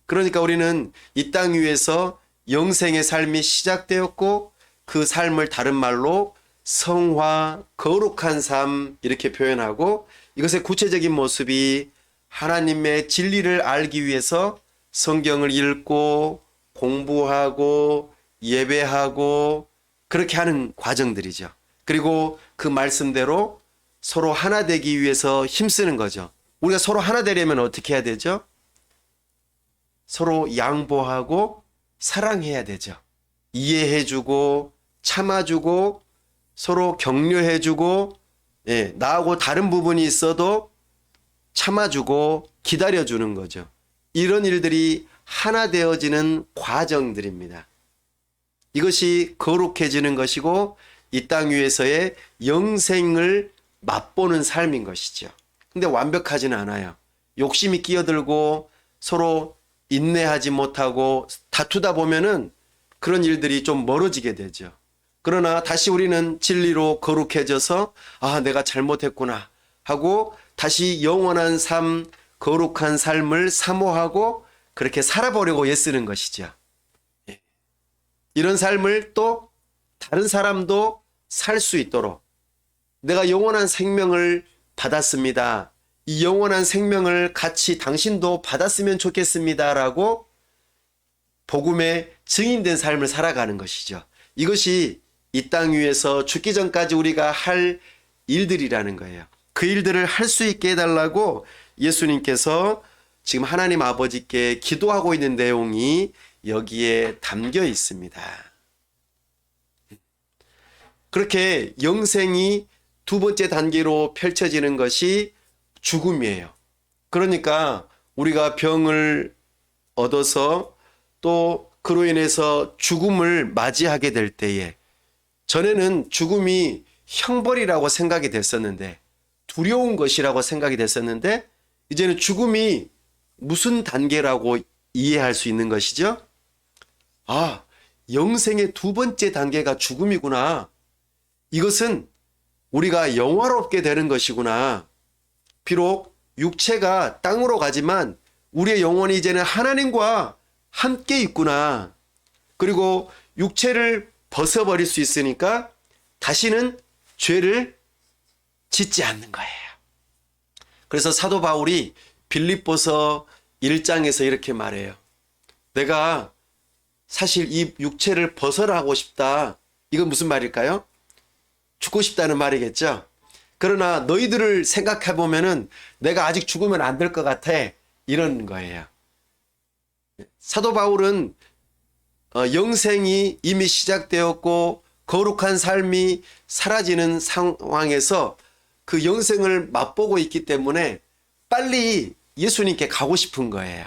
그러니까 우리는 이 땅 위에서 영생의 삶이 시작되었고 그 삶을 다른 말로 성화, 거룩한 삶 이렇게 표현하고 이것의 구체적인 모습이 하나님의 진리를 알기 위해서 성경을 읽고 공부하고 예배하고 그렇게 하는 과정들이죠. 그리고 그 말씀대로 서로 하나 되기 위해서 힘쓰는 거죠. 우리가 서로 하나 되려면 어떻게 해야 되죠? 서로 양보하고 사랑해야 되죠. 이해해주고 참아주고 서로 격려해주고 나하고 다른 부분이 있어도 참아주고 기다려주는 거죠. 이런 일들이 하나 되어지는 과정들입니다. 이것이 거룩해지는 것이고 이 땅 위에서의 영생을 맛보는 삶인 것이죠. 근데 완벽하지는 않아요. 욕심이 끼어들고 서로 인내하지 못하고 다투다 보면은 그런 일들이 좀 멀어지게 되죠. 그러나 다시 우리는 진리로 거룩해져서 아, 내가 잘못했구나 하고 다시 영원한 삶, 거룩한 삶을 사모하고 그렇게 살아보려고 애쓰는 것이죠. 이런 삶을 또 다른 사람도 살 수 있도록 내가 영원한 생명을 받았습니다. 이 영원한 생명을 같이 당신도 받았으면 좋겠습니다라고 복음의 증인된 삶을 살아가는 것이죠. 이것이 이 땅 위에서 죽기 전까지 우리가 할 일들이라는 거예요. 그 일들을 할 수 있게 해달라고 예수님께서 지금 하나님 아버지께 기도하고 있는 내용이 여기에 담겨 있습니다. 그렇게 영생이 두 번째 단계로 펼쳐지는 것이 죽음이에요. 그러니까 우리가 병을 얻어서 또 그로 인해서 죽음을 맞이하게 될 때에 전에는 죽음이 형벌이라고 생각이 됐었는데 두려운 것이라고 생각이 됐었는데 이제는 죽음이 무슨 단계라고 이해할 수 있는 것이죠? 아, 영생의 두 번째 단계가 죽음이구나. 이것은 우리가 영화롭게 되는 것이구나. 비록 육체가 땅으로 가지만 우리의 영혼이 이제는 하나님과 함께 있구나. 그리고 육체를 벗어버릴 수 있으니까 다시는 죄를 짓지 않는 거예요. 그래서 사도 바울이 빌립보서 1장에서 이렇게 말해요. 내가 사실 이 육체를 벗어나고 싶다. 이건 무슨 말일까요? 죽고 싶다는 말이겠죠. 그러나 너희들을 생각해 보면은 내가 아직 죽으면 안 될 것 같아. 이런 거예요. 사도 바울은 영생이 이미 시작되었고 거룩한 삶이 사라지는 상황에서 그 영생을 맛보고 있기 때문에 빨리 예수님께 가고 싶은 거예요.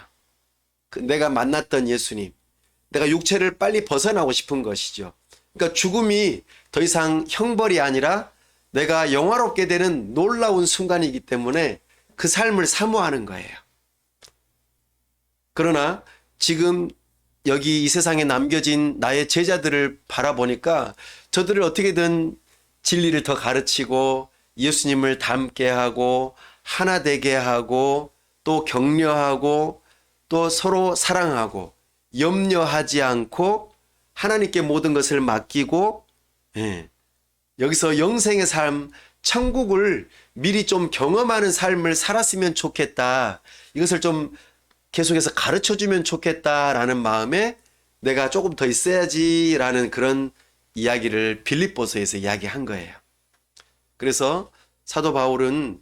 내가 만났던 예수님, 내가 육체를 빨리 벗어나고 싶은 것이죠. 그러니까 죽음이 더 이상 형벌이 아니라 내가 영화롭게 되는 놀라운 순간이기 때문에 그 삶을 사모하는 거예요. 그러나 지금 여기 이 세상에 남겨진 나의 제자들을 바라보니까 저들을 어떻게든 진리를 더 가르치고 예수님을 닮게 하고 하나 되게 하고 또 격려하고 또 서로 사랑하고 염려하지 않고 하나님께 모든 것을 맡기고 여기서 영생의 삶, 천국을 미리 좀 경험하는 삶을 살았으면 좋겠다. 이것을 좀 계속해서 가르쳐주면 좋겠다라는 마음에 내가 조금 더 있어야지라는 그런 이야기를 빌립보서에서 이야기한 거예요. 그래서 사도 바울은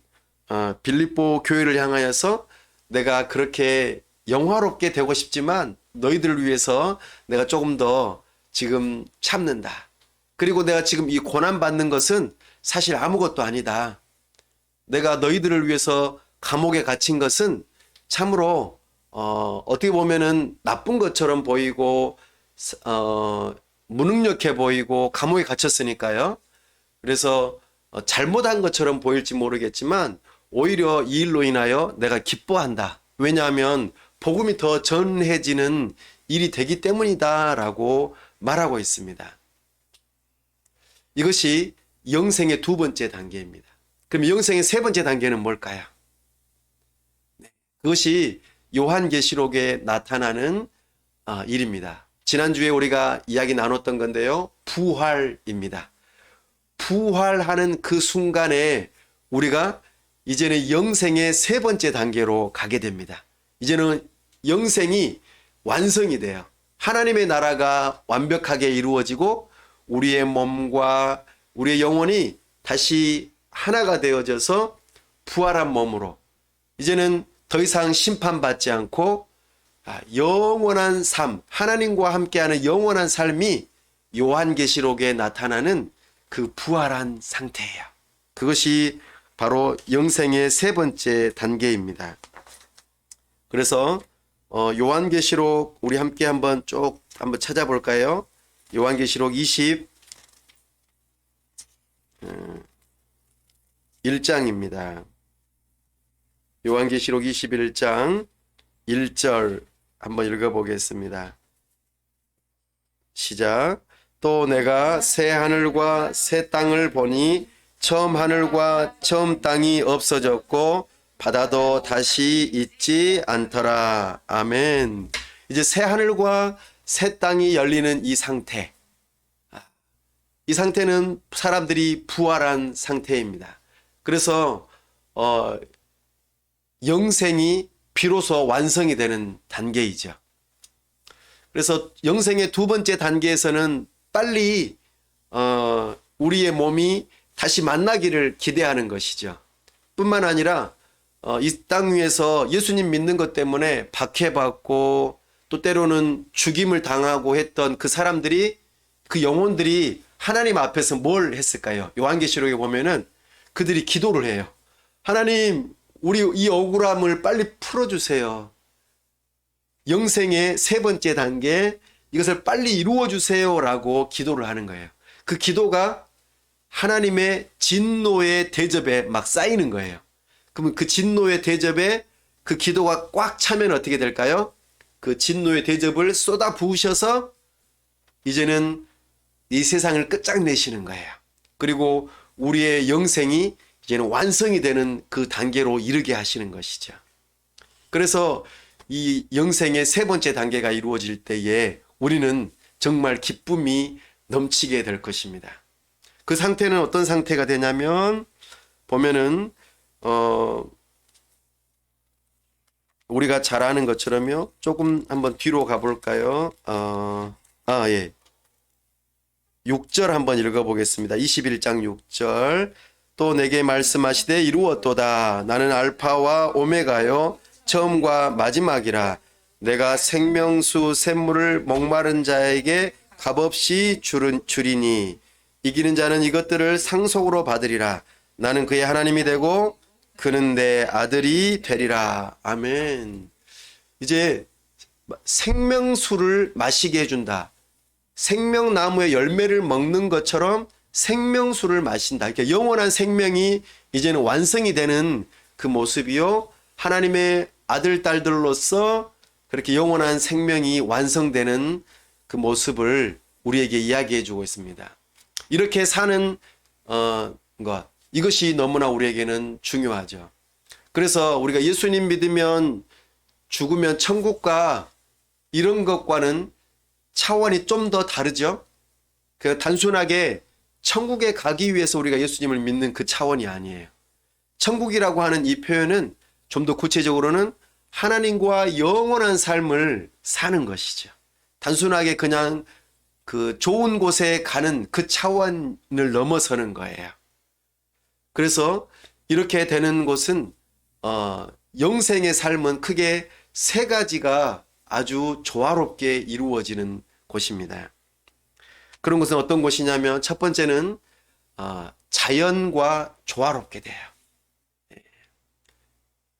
빌립보 교회를 향하여서 내가 그렇게 영화롭게 되고 싶지만 너희들을 위해서 내가 조금 더 지금 참는다. 그리고 내가 지금 이 고난받는 것은 사실 아무것도 아니다. 내가 너희들을 위해서 감옥에 갇힌 것은 참으로 어떻게 보면은 나쁜 것처럼 보이고 무능력해 보이고 감옥에 갇혔으니까요. 그래서 잘못한 것처럼 보일지 모르겠지만 오히려 이 일로 인하여 내가 기뻐한다. 왜냐하면 복음이 더 전해지는 일이 되기 때문이다라고 말하고 있습니다. 이것이 영생의 두 번째 단계입니다. 그럼 영생의 세 번째 단계는 뭘까요? 그것이 요한계시록에 나타나는 일입니다. 지난주에 우리가 이야기 나눴던 건데요. 부활입니다. 부활하는 그 순간에 우리가 이제는 영생의 세 번째 단계로 가게 됩니다. 이제는 영생이 완성이 돼요. 하나님의 나라가 완벽하게 이루어지고 우리의 몸과 우리의 영혼이 다시 하나가 되어져서 부활한 몸으로 이제는 더 이상 심판받지 않고 영원한 삶, 하나님과 함께하는 영원한 삶이 요한계시록에 나타나는 그 부활한 상태예요. 그것이 바로 영생의 세 번째 단계입니다. 그래서 요한계시록 우리 함께 한번 찾아볼까요? 요한계시록 1장입니다. 요한계시록 21장 1절 한번 읽어보겠습니다. 시작. 또 내가 새 하늘과 새 땅을 보니 처음 하늘과 처음 땅이 없어졌고 바다도 다시 있지 않더라. 아멘. 이제 새 하늘과 새 땅이 열리는 이 상태. 이 상태는 사람들이 부활한 상태입니다. 그래서 영생이 비로소 완성이 되는 단계이죠. 그래서 영생의 두 번째 단계에서는 빨리 우리의 몸이 다시 만나기를 기대하는 것이죠. 뿐만 아니라 이 땅 위에서 예수님 믿는 것 때문에 박해받고 또 때로는 죽임을 당하고 했던 그 사람들이, 그 영혼들이 하나님 앞에서 뭘 했을까요? 요한계시록에 보면은 그들이 기도를 해요. 하나님, 우리 이 억울함을 빨리 풀어주세요. 영생의 세 번째 단계, 이것을 빨리 이루어 주세요라고 기도를 하는 거예요. 그 기도가 하나님의 진노의 대접에 막 쌓이는 거예요. 그러면 그 진노의 대접에 그 기도가 꽉 차면 어떻게 될까요? 그 진노의 대접을 쏟아 부으셔서 이제는 이 세상을 끝장내시는 거예요. 그리고 우리의 영생이 이제는 완성이 되는 그 단계로 이르게 하시는 것이죠. 그래서 이 영생의 세 번째 단계가 이루어질 때에 우리는 정말 기쁨이 넘치게 될 것입니다. 그 상태는 어떤 상태가 되냐면 보면은 우리가 잘 아는 것처럼요. 조금 한번 뒤로 가볼까요? 예. 6절 한번 읽어보겠습니다. 21장 6절. 또 내게 말씀하시되 이루었도다. 나는 알파와 오메가요 처음과 마지막이라. 내가 생명수 샘물을 목마른 자에게 값없이 주리니 이기는 자는 이것들을 상속으로 받으리라. 나는 그의 하나님이 되고 그는 내 아들이 되리라. 아멘. 이제 생명수를 마시게 해준다. 생명나무의 열매를 먹는 것처럼 생명수를 마신다. 그러니까 영원한 생명이 이제는 완성이 되는 그 모습이요. 하나님의 아들, 딸들로서 그렇게 영원한 생명이 완성되는 그 모습을 우리에게 이야기해 주고 있습니다. 이렇게 사는 것, 이것이 너무나 우리에게는 중요하죠. 그래서 우리가 예수님 믿으면 죽으면 천국과 이런 것과는 차원이 좀 더 다르죠. 그 단순하게 천국에 가기 위해서 우리가 예수님을 믿는 그 차원이 아니에요. 천국이라고 하는 이 표현은 좀 더 구체적으로는 하나님과 영원한 삶을 사는 것이죠. 단순하게 그냥 그 좋은 곳에 가는 그 차원을 넘어서는 거예요. 그래서 이렇게 되는 곳은 영생의 삶은 크게 세 가지가 아주 조화롭게 이루어지는 곳입니다. 그런 곳은 어떤 곳이냐면 첫 번째는 자연과 조화롭게 돼요.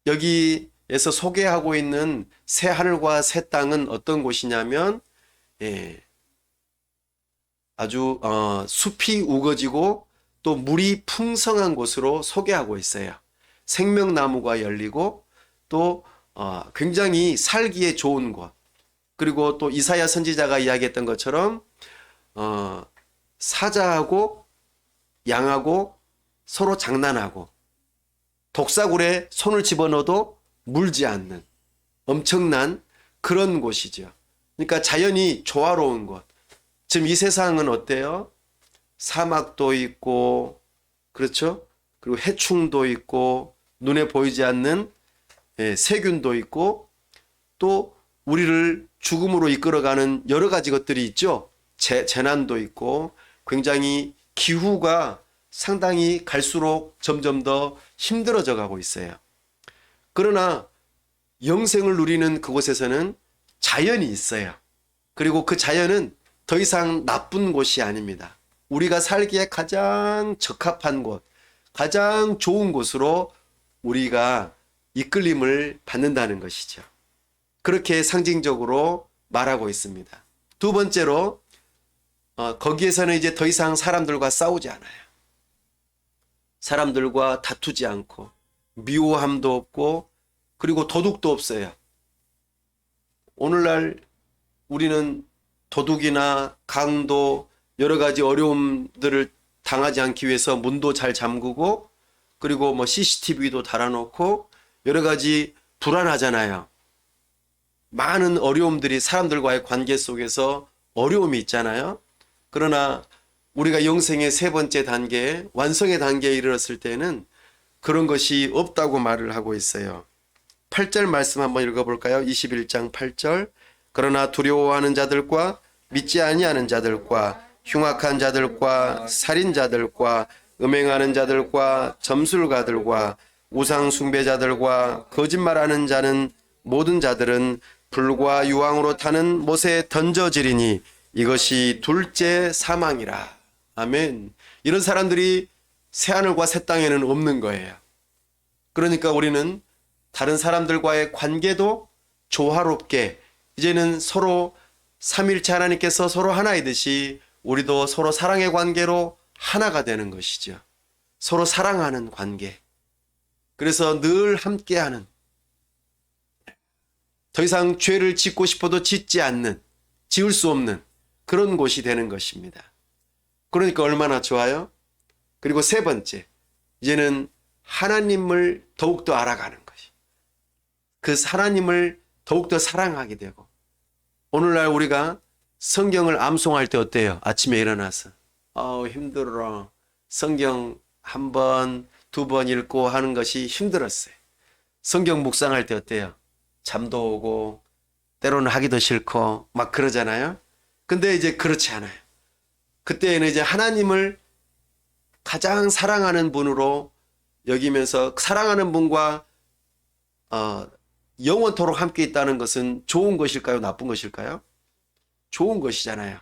여기에서 소개하고 있는 새 하늘과 새 땅은 어떤 곳이냐면 아주 숲이 우거지고 또 물이 풍성한 곳으로 소개하고 있어요. 생명나무가 열리고 또 굉장히 살기에 좋은 곳. 그리고 또 이사야 선지자가 이야기했던 것처럼 사자하고 양하고 서로 장난하고 독사굴에 손을 집어넣어도 물지 않는 엄청난 그런 곳이죠. 그러니까 자연이 조화로운 곳. 지금 이 세상은 어때요? 사막도 있고, 그렇죠? 그리고 해충도 있고, 눈에 보이지 않는 세균도 있고, 또 우리를 죽음으로 이끌어가는 여러 가지 것들이 있죠. 재난도 있고, 굉장히 기후가 상당히 갈수록 점점 더 힘들어져 가고 있어요. 그러나 영생을 누리는 그곳에서는 자연이 있어요. 그리고 그 자연은 더 이상 나쁜 곳이 아닙니다. 우리가 살기에 가장 적합한 곳, 가장 좋은 곳으로 우리가 이끌림을 받는다는 것이죠. 그렇게 상징적으로 말하고 있습니다. 두 번째로 거기에서는 이제 더 이상 사람들과 싸우지 않아요. 사람들과 다투지 않고 미워함도 없고 그리고 도둑도 없어요. 오늘날 우리는 도둑이나 강도 여러 가지 어려움들을 당하지 않기 위해서 문도 잘 잠그고 그리고 뭐 CCTV도 달아놓고 여러 가지 불안하잖아요. 많은 어려움들이 사람들과의 관계 속에서 어려움이 있잖아요. 그러나 우리가 영생의 세 번째 단계, 완성의 단계에 이르렀을 때는 그런 것이 없다고 말을 하고 있어요. 8절 말씀 한번 읽어볼까요? 21장 8절. 그러나 두려워하는 자들과 믿지 아니하는 자들과 흉악한 자들과 살인자들과 음행하는 자들과 점술가들과 우상 숭배자들과 거짓말하는 자는 모든 자들은 불과 유황으로 타는 못에 던져지리니 이것이 둘째 사망이라. 아멘. 이런 사람들이 새하늘과 새 땅에는 없는 거예요. 그러니까 우리는 다른 사람들과의 관계도 조화롭게 이제는 서로 삼일체 하나님께서 서로 하나이듯이 우리도 서로 사랑의 관계로 하나가 되는 것이죠. 서로 사랑하는 관계. 그래서 늘 함께하는, 더 이상 죄를 짓고 싶어도 짓지 않는, 지을 수 없는 그런 곳이 되는 것입니다. 그러니까 얼마나 좋아요? 그리고 세 번째, 이제는 하나님을 더욱더 알아가는 것이. 그 하나님을 더욱더 사랑하게 되고, 오늘날 우리가 성경을 암송할 때 어때요? 아침에 일어나서 힘들어. 성경 한 번, 두 번 읽고 하는 것이 힘들었어요. 성경 묵상할 때 어때요? 잠도 오고 때로는 하기도 싫고 막 그러잖아요. 근데 이제 그렇지 않아요. 그때는 이제 하나님을 가장 사랑하는 분으로 여기면서 사랑하는 분과 영원토록 함께 있다는 것은 좋은 것일까요? 나쁜 것일까요? 좋은 것이잖아요.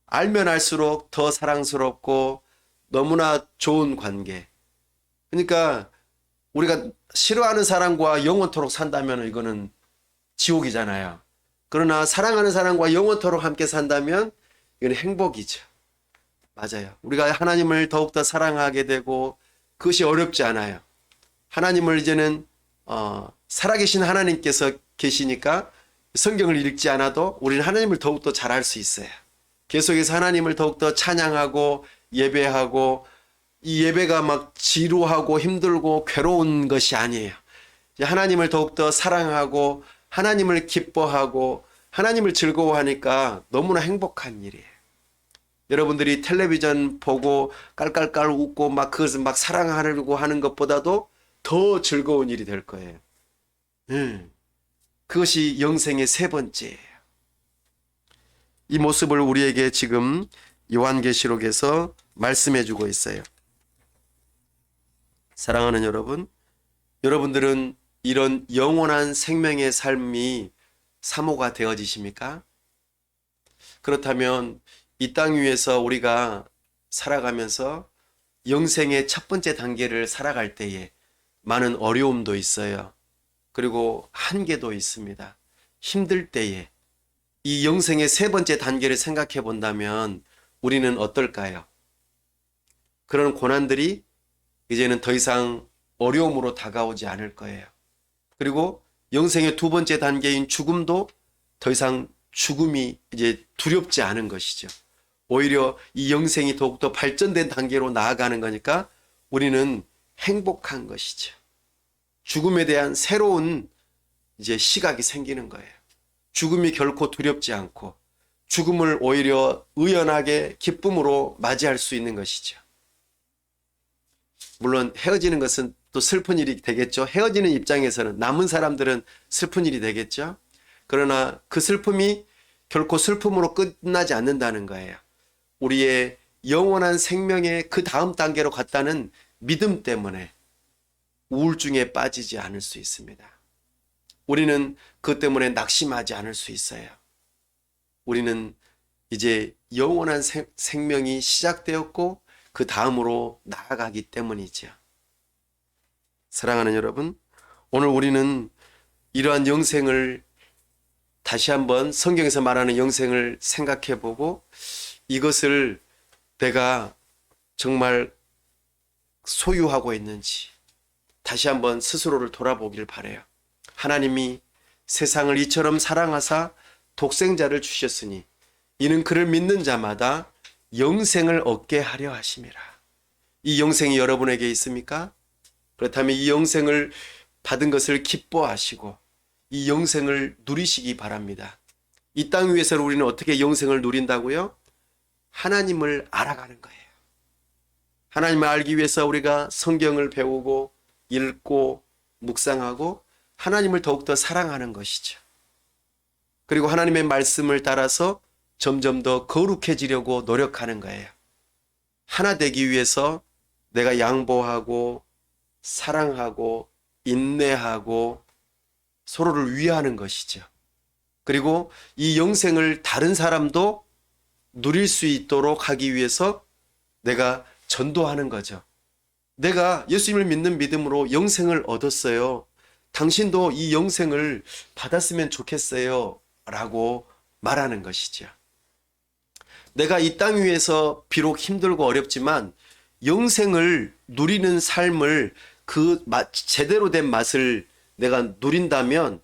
알면 알수록 더 사랑스럽고 너무나 좋은 관계. 그러니까 우리가 싫어하는 사람과 영원토록 산다면 이거는 지옥이잖아요. 그러나 사랑하는 사람과 영원토록 함께 산다면 이건 행복이죠. 맞아요. 우리가 하나님을 더욱더 사랑하게 되고 그것이 어렵지 않아요. 하나님을 이제는 살아계신 하나님께서 계시니까 성경을 읽지 않아도 우리는 하나님을 더욱더 잘 알 수 있어요. 계속해서 하나님을 더욱더 찬양하고 예배하고 이 예배가 막 지루하고 힘들고 괴로운 것이 아니에요. 하나님을 더욱더 사랑하고 하나님을 기뻐하고 하나님을 즐거워하니까 너무나 행복한 일이에요. 여러분들이 텔레비전 보고 깔깔깔 웃고 막 그것을 막 사랑하려고 하는 것보다도 더 즐거운 일이 될 거예요. 그것이 영생의 세 번째예요. 이 모습을 우리에게 지금 요한계시록에서 말씀해 주고 있어요. 사랑하는 여러분, 여러분들은 이런 영원한 생명의 삶이 사모가 되어지십니까? 그렇다면 이 땅 위에서 우리가 살아가면서 영생의 첫 번째 단계를 살아갈 때에 많은 어려움도 있어요. 그리고 한계도 있습니다. 힘들 때에 이 영생의 세 번째 단계를 생각해 본다면 우리는 어떨까요? 그런 고난들이 이제는 더 이상 어려움으로 다가오지 않을 거예요. 그리고 영생의 두 번째 단계인 죽음도 더 이상 죽음이 이제 두렵지 않은 것이죠. 오히려 이 영생이 더욱더 발전된 단계로 나아가는 거니까 우리는 행복한 것이죠. 죽음에 대한 새로운 이제 시각이 생기는 거예요. 죽음이 결코 두렵지 않고 죽음을 오히려 의연하게 기쁨으로 맞이할 수 있는 것이죠. 물론 헤어지는 것은 또 슬픈 일이 되겠죠. 헤어지는 입장에서는 남은 사람들은 슬픈 일이 되겠죠. 그러나 그 슬픔이 결코 슬픔으로 끝나지 않는다는 거예요. 우리의 영원한 생명의 그 다음 단계로 갔다는 믿음 때문에 우울증에 빠지지 않을 수 있습니다. 우리는 그것 때문에 낙심하지 않을 수 있어요. 우리는 이제 영원한 생명이 시작되었고 그 다음으로 나아가기 때문이죠. 사랑하는 여러분, 오늘 우리는 이러한 영생을 다시 한번 성경에서 말하는 영생을 생각해 보고 이것을 내가 정말 소유하고 있는지 다시 한번 스스로를 돌아보길 바라요. 하나님이 세상을 이처럼 사랑하사 독생자를 주셨으니 이는 그를 믿는 자마다 영생을 얻게 하려 하심이라. 이 영생이 여러분에게 있습니까? 그렇다면 이 영생을 받은 것을 기뻐하시고 이 영생을 누리시기 바랍니다. 이 땅 위에서 우리는 어떻게 영생을 누린다고요? 하나님을 알아가는 거예요. 하나님을 알기 위해서 우리가 성경을 배우고 읽고 묵상하고 하나님을 더욱더 사랑하는 것이죠. 그리고 하나님의 말씀을 따라서 점점 더 거룩해지려고 노력하는 거예요. 하나 되기 위해서 내가 양보하고 사랑하고 인내하고 서로를 위하는 것이죠. 그리고 이 영생을 다른 사람도 누릴 수 있도록 하기 위해서 내가 전도하는 거죠. 내가 예수님을 믿는 믿음으로 영생을 얻었어요. 당신도 이 영생을 받았으면 좋겠어요. 라고 말하는 것이죠. 내가 이 땅 위에서 비록 힘들고 어렵지만 영생을 누리는 삶을 그 제대로 된 맛을 내가 누린다면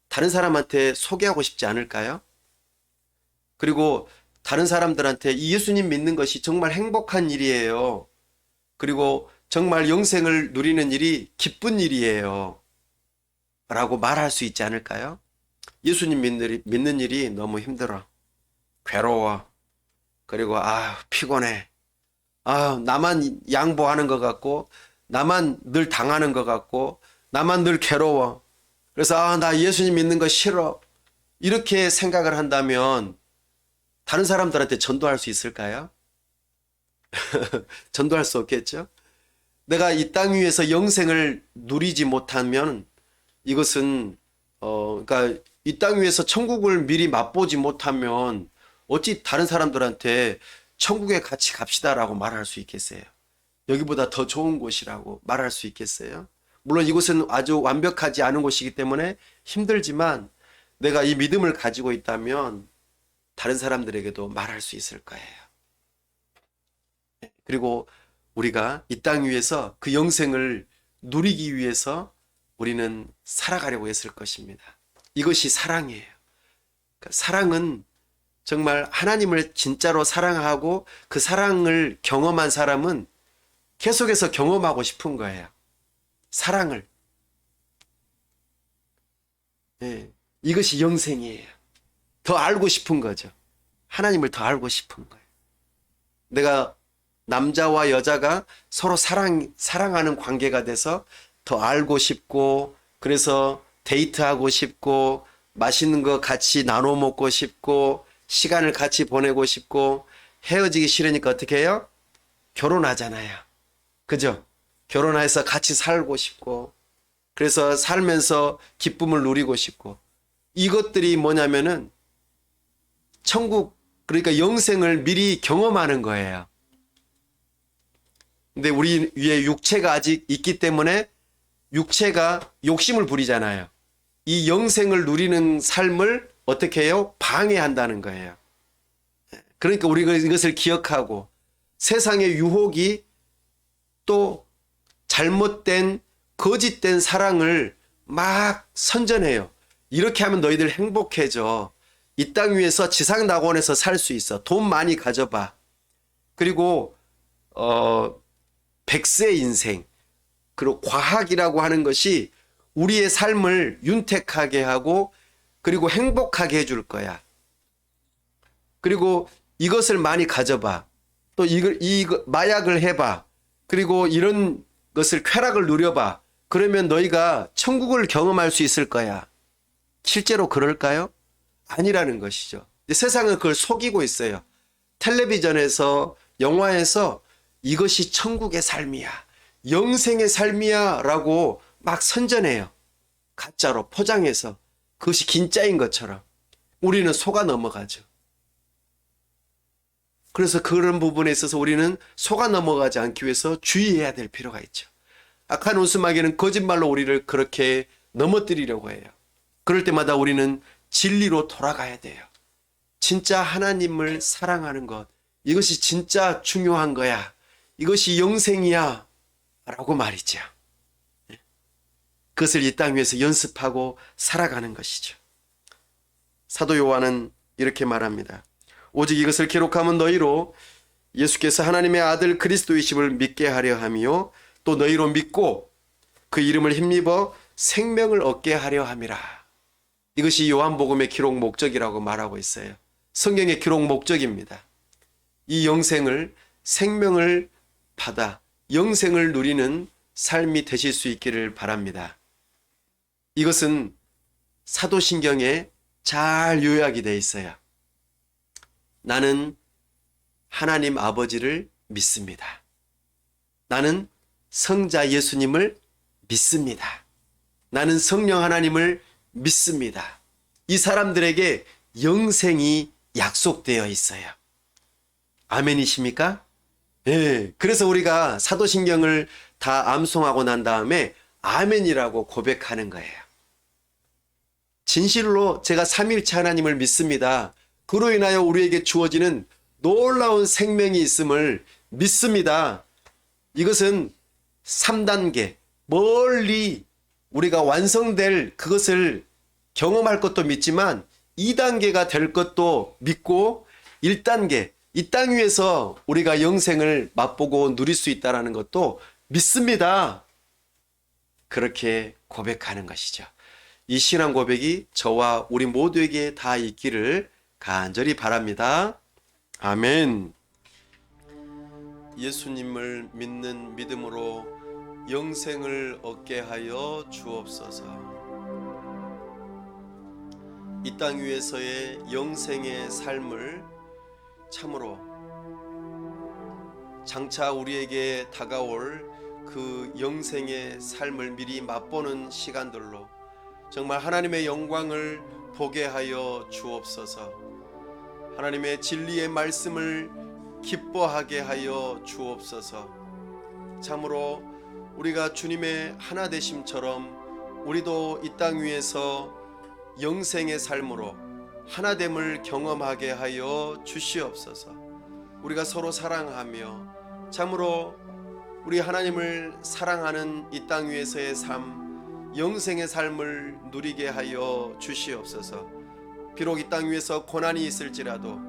다른 사람한테 소개하고 싶지 않을까요? 그리고 다른 사람들한테 이 예수님 믿는 것이 정말 행복한 일이에요. 그리고 정말 영생을 누리는 일이 기쁜 일이에요. 라고 말할 수 있지 않을까요? 예수님 믿는 일이 너무 힘들어. 괴로워. 그리고 피곤해. 나만 양보하는 것 같고 나만 늘 당하는 것 같고 나만 늘 괴로워. 그래서 나 예수님 믿는 거 싫어. 이렇게 생각을 한다면 다른 사람들한테 전도할 수 있을까요? 전도할 수 없겠죠? 내가 이 땅 위에서 영생을 누리지 못하면 이것은 그러니까 이 땅 위에서 천국을 미리 맛보지 못하면 어찌 다른 사람들한테 천국에 같이 갑시다라고 말할 수 있겠어요? 여기보다 더 좋은 곳이라고 말할 수 있겠어요? 물론 이곳은 아주 완벽하지 않은 곳이기 때문에 힘들지만 내가 이 믿음을 가지고 있다면 다른 사람들에게도 말할 수 있을 거예요. 그리고 우리가 이 땅 위에서 그 영생을 누리기 위해서 우리는 살아가려고 했을 것입니다. 이것이 사랑이에요. 그러니까 사랑은 정말 하나님을 진짜로 사랑하고 그 사랑을 경험한 사람은 계속해서 경험하고 싶은 거예요. 사랑을. 이것이 영생이에요. 더 알고 싶은 거죠. 하나님을 더 알고 싶은 거예요. 내가 남자와 여자가 서로 사랑하는 관계가 돼서 더 알고 싶고, 그래서 데이트하고 싶고, 맛있는 거 같이 나눠 먹고 싶고, 시간을 같이 보내고 싶고, 헤어지기 싫으니까 어떻게 해요? 결혼하잖아요. 그죠? 결혼해서 같이 살고 싶고, 그래서 살면서 기쁨을 누리고 싶고, 이것들이 뭐냐면은 천국, 그러니까 영생을 미리 경험하는 거예요. 근데 우리 위에 육체가 아직 있기 때문에 육체가 욕심을 부리잖아요. 이 영생을 누리는 삶을 어떻게 해요? 방해한다는 거예요. 그러니까 우리가 이것을 기억하고 세상의 유혹이 또 잘못된 거짓된 사랑을 막 선전해요. 이렇게 하면 너희들 행복해져. 이 땅 위에서 지상낙원에서 살 수 있어. 돈 많이 가져봐. 그리고 백세 인생, 그리고 과학이라고 하는 것이 우리의 삶을 윤택하게 하고 그리고 행복하게 해줄 거야. 그리고 이것을 많이 가져봐. 또 이거 마약을 해봐. 그리고 이런 것을 쾌락을 누려봐. 그러면 너희가 천국을 경험할 수 있을 거야. 실제로 그럴까요? 아니라는 것이죠. 세상은 그걸 속이고 있어요. 텔레비전에서, 영화에서 이것이 천국의 삶이야, 영생의 삶이야 라고 막 선전해요. 가짜로 포장해서 그것이 진짜인 것처럼 우리는 속아 넘어가죠. 그래서 그런 부분에 있어서 우리는 속아 넘어가지 않기 위해서 주의해야 될 필요가 있죠. 악한 웃음마귀는 거짓말로 우리를 그렇게 넘어뜨리려고 해요. 그럴 때마다 우리는 진리로 돌아가야 돼요. 진짜 하나님을 사랑하는 것, 이것이 진짜 중요한 거야. 이것이 영생이야 라고 말이죠. 그것을 이 땅 위에서 연습하고 살아가는 것이죠. 사도 요한은 이렇게 말합니다. 오직 이것을 기록하면 너희로 예수께서 하나님의 아들 그리스도이심을 믿게 하려 함이요 또 너희로 믿고 그 이름을 힘입어 생명을 얻게 하려 함이라. 이것이 요한복음의 기록 목적이라고 말하고 있어요. 성경의 기록 목적입니다. 이 영생을, 생명을 받아 영생을 누리는 삶이 되실 수 있기를 바랍니다. 이것은 사도신경에 잘 요약이 되어 있어요. 나는 하나님 아버지를 믿습니다. 나는 성자 예수님을 믿습니다. 나는 성령 하나님을 믿습니다. 이 사람들에게 영생이 약속되어 있어요. 아멘이십니까? 네. 그래서 우리가 사도신경을 다 암송하고 난 다음에 아멘이라고 고백하는 거예요. 진실로 제가 삼위일체 하나님을 믿습니다. 그로 인하여 우리에게 주어지는 놀라운 생명이 있음을 믿습니다. 이것은 3단계, 멀리 우리가 완성될 그것을 경험할 것도 믿지만 2단계가 될 것도 믿고 1단계, 이 땅 위에서 우리가 영생을 맛보고 누릴 수 있다는 것도 믿습니다. 그렇게 고백하는 것이죠. 이 신앙 고백이 저와 우리 모두에게 다 있기를 간절히 바랍니다. 아멘. 예수님을 믿는 믿음으로 영생을 얻게 하여 주옵소서. 이 땅 위에서의 영생의 삶을 참으로 장차 우리에게 다가올 그 영생의 삶을 미리 맛보는 시간들로 정말 하나님의 영광을 보게 하여 주옵소서. 하나님의 진리의 말씀을 기뻐하게 하여 주옵소서. 참으로 우리가 주님의 하나 되심처럼 우리도 이 땅 위에서 영생의 삶으로 하나됨을 경험하게 하여 주시옵소서. 우리가 서로 사랑하며 참으로 우리 하나님을 사랑하는 이 땅 위에서의 삶, 영생의 삶을 누리게 하여 주시옵소서. 비록 이 땅 위에서 고난이 있을지라도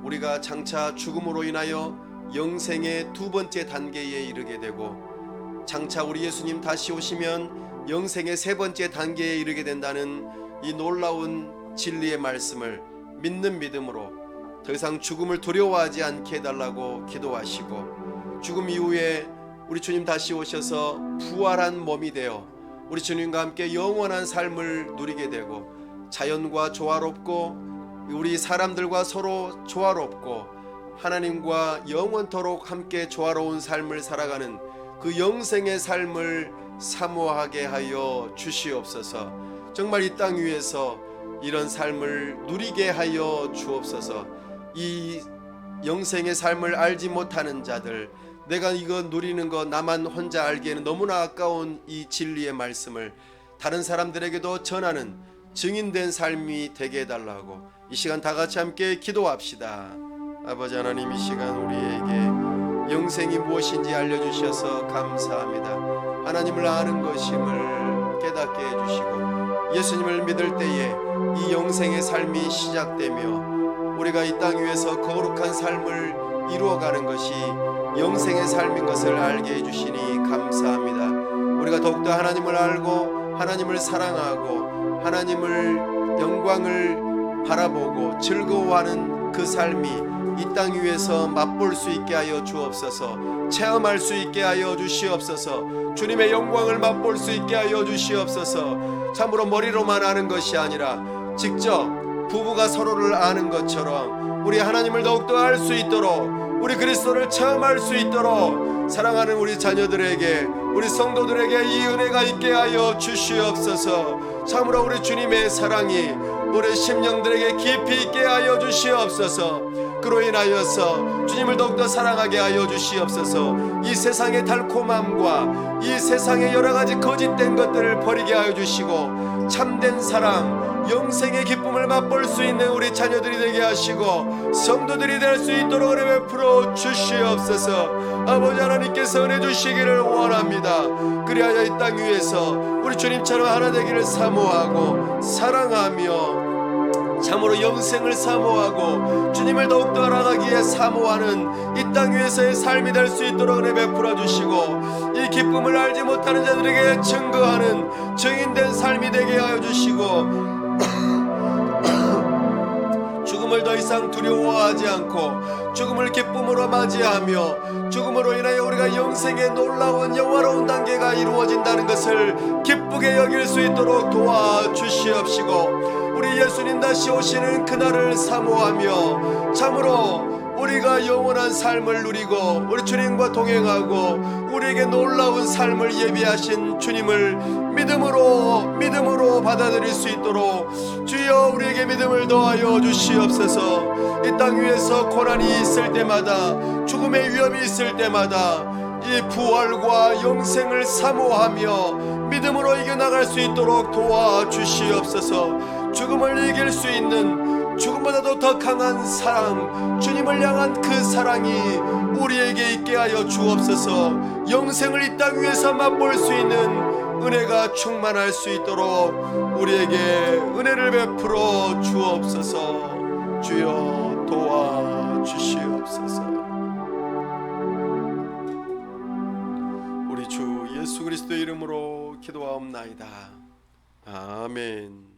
우리가 장차 죽음으로 인하여 영생의 두 번째 단계에 이르게 되고 장차 우리 예수님 다시 오시면 영생의 세 번째 단계에 이르게 된다는 이 놀라운 진리의 말씀을 믿는 믿음으로 더 이상 죽음을 두려워하지 않게 해달라고 기도하시고 죽음 이후에 우리 주님 다시 오셔서 부활한 몸이 되어 우리 주님과 함께 영원한 삶을 누리게 되고 자연과 조화롭고 우리 사람들과 서로 조화롭고 하나님과 영원토록 함께 조화로운 삶을 살아가는 그 영생의 삶을 사모하게 하여 주시옵소서. 정말 이 땅 위에서 이런 삶을 누리게 하여 주옵소서. 이 영생의 삶을 알지 못하는 자들, 내가 이거 누리는 거 나만 혼자 알기에는 너무나 아까운 이 진리의 말씀을 다른 사람들에게도 전하는 증인된 삶이 되게 해달라고 이 시간 다 같이 함께 기도합시다. 아버지 하나님, 이 시간 우리에게 영생이 무엇인지 알려주셔서 감사합니다. 하나님을 아는 것임을 깨닫게 해주시고 예수님을 믿을 때에 이 영생의 삶이 시작되며 우리가 이 땅 위에서 거룩한 삶을 이루어가는 것이 영생의 삶인 것을 알게 해주시니 감사합니다. 우리가 더욱더 하나님을 알고 하나님을 사랑하고 하나님을 영광을 바라보고 즐거워하는 그 삶이 이 땅 위에서 맛볼 수 있게 하여 주옵소서. 체험할 수 있게 하여 주시옵소서. 주님의 영광을 맛볼 수 있게 하여 주시옵소서. 참으로 머리로만 아는 것이 아니라 직접 부부가 서로를 아는 것처럼 우리 하나님을 더욱더 알 수 있도록 우리 그리스도를 체험할 수 있도록 사랑하는 우리 자녀들에게 우리 성도들에게 이 은혜가 있게 하여 주시옵소서. 참으로 우리 주님의 사랑이 우리 심령들에게 깊이 있게 하여 주시옵소서. 그로 인하여서 주님을 더욱더 사랑하게 하여 주시옵소서. 이 세상의 달콤함과 이 세상의 여러가지 거짓된 것들을 버리게 하여 주시고 참된 사랑, 영생의 기쁨을 맛볼 수 있는 우리 자녀들이 되게 하시고 성도들이 될 수 있도록 은혜 베풀어 주시옵소서. 아버지 하나님께서 은혜 주시기를 원합니다. 그리하여 이 땅 위에서 우리 주님처럼 하나 되기를 사모하고 사랑하며 참으로 영생을 사모하고 주님을 더욱더 알아가기에 사모하는 이 땅 위에서의 삶이 될 수 있도록 은혜 베풀어 주시고 이 기쁨을 알지 못하는 자들에게 증거하는 증인된 삶이 되게 하여 주시고 죽음을 더 이상 두려워하지 않고 죽음을 기쁨으로 맞이하며 죽음으로 인하여 우리가 영생의 놀라운 영화로운 단계가 이루어진다는 것을 기쁘게 여길 수 있도록 도와주시옵시고 우리 예수님 다시 오시는 그날을 사모하며 참으로 우리가 영원한 삶을 누리고 우리 주님과 동행하고 우리에게 놀라운 삶을 예비하신 주님을 믿음으로 받아들일 수 있도록 주여 우리에게 믿음을 더하여 주시옵소서. 이 땅 위에서 고난이 있을 때마다 죽음의 위험이 있을 때마다 이 부활과 영생을 사모하며 믿음으로 이겨나갈 수 있도록 도와주시옵소서. 죽음을 이길 수 있는 죽음보다도 더 강한 사랑, 주님을 향한 그 사랑이 우리에게 있게 하여 주옵소서. 영생을 이 땅 위에서 맛볼 수 있는 은혜가 충만할 수 있도록 우리에게 은혜를 베풀어 주옵소서. 주여 도와주시옵소서. 우리 주 예수 그리스도의 이름으로 기도하옵나이다. 아멘.